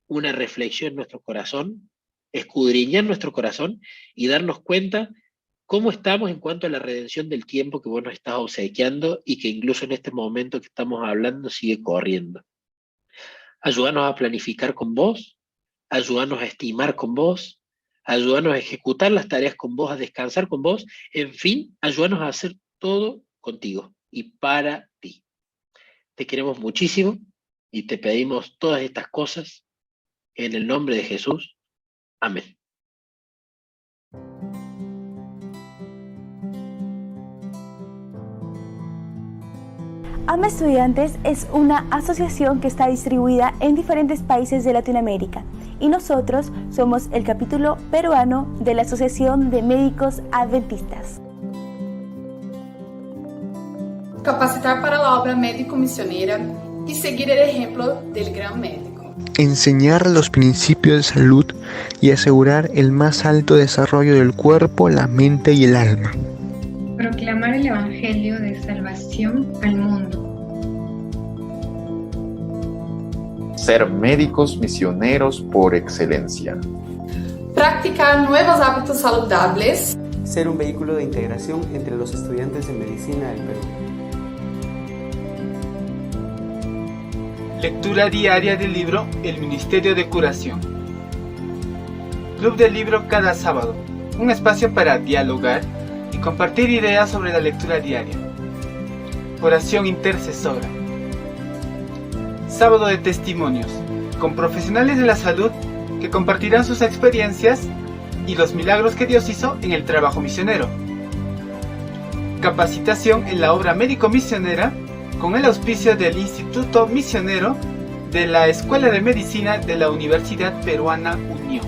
una reflexión en nuestro corazón, escudriñar nuestro corazón y darnos cuenta cómo estamos en cuanto a la redención del tiempo que vos nos estás obsequiando y que incluso en este momento que estamos hablando sigue corriendo. Ayúdanos a planificar con vos, ayúdanos a estimar con vos, ayúdanos a ejecutar las tareas con vos, a descansar con vos, en fin, ayúdanos a hacer todo contigo y para ti. Te queremos muchísimo y te pedimos todas estas cosas en el nombre de Jesús. Amén. AMA Estudiantes es una asociación que está distribuida en diferentes países de Latinoamérica y nosotros somos el capítulo peruano de la Asociación de Médicos Adventistas. Capacitar para la obra médico-misionera y seguir el ejemplo del gran médico. Enseñar los principios de salud y asegurar el más alto desarrollo del cuerpo, la mente y el alma. Proclamar el Evangelio de salvación al mundo. Ser médicos misioneros por excelencia. Practicar nuevos hábitos saludables. Ser un vehículo de integración entre los estudiantes de medicina del Perú. Lectura diaria del libro El Ministerio de Curación. Club del Libro cada sábado. Un espacio para dialogar y compartir ideas sobre la lectura diaria. Oración intercesora. Sábado de testimonios, con profesionales de la salud que compartirán sus experiencias y los milagros que Dios hizo en el trabajo misionero. Capacitación en la obra médico-misionera con el auspicio del Instituto Misionero de la Escuela de Medicina de la Universidad Peruana Unión.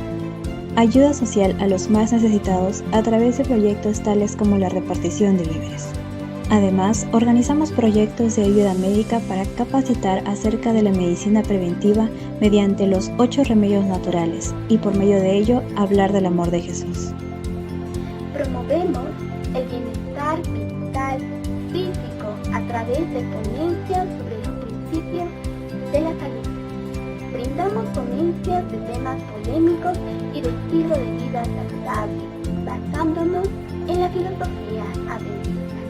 Ayuda social a los más necesitados a través de proyectos tales como la repartición de víveres. Además, organizamos proyectos de ayuda médica para capacitar acerca de la medicina preventiva mediante los 8 remedios naturales y por medio de ello hablar del amor de Jesús. Promovemos el bienestar mental, físico, a través de ponencias sobre los principios de la salud. Brindamos ponencias de temas polémicos y de estilo de vida saludable, basándonos en la filosofía adventista.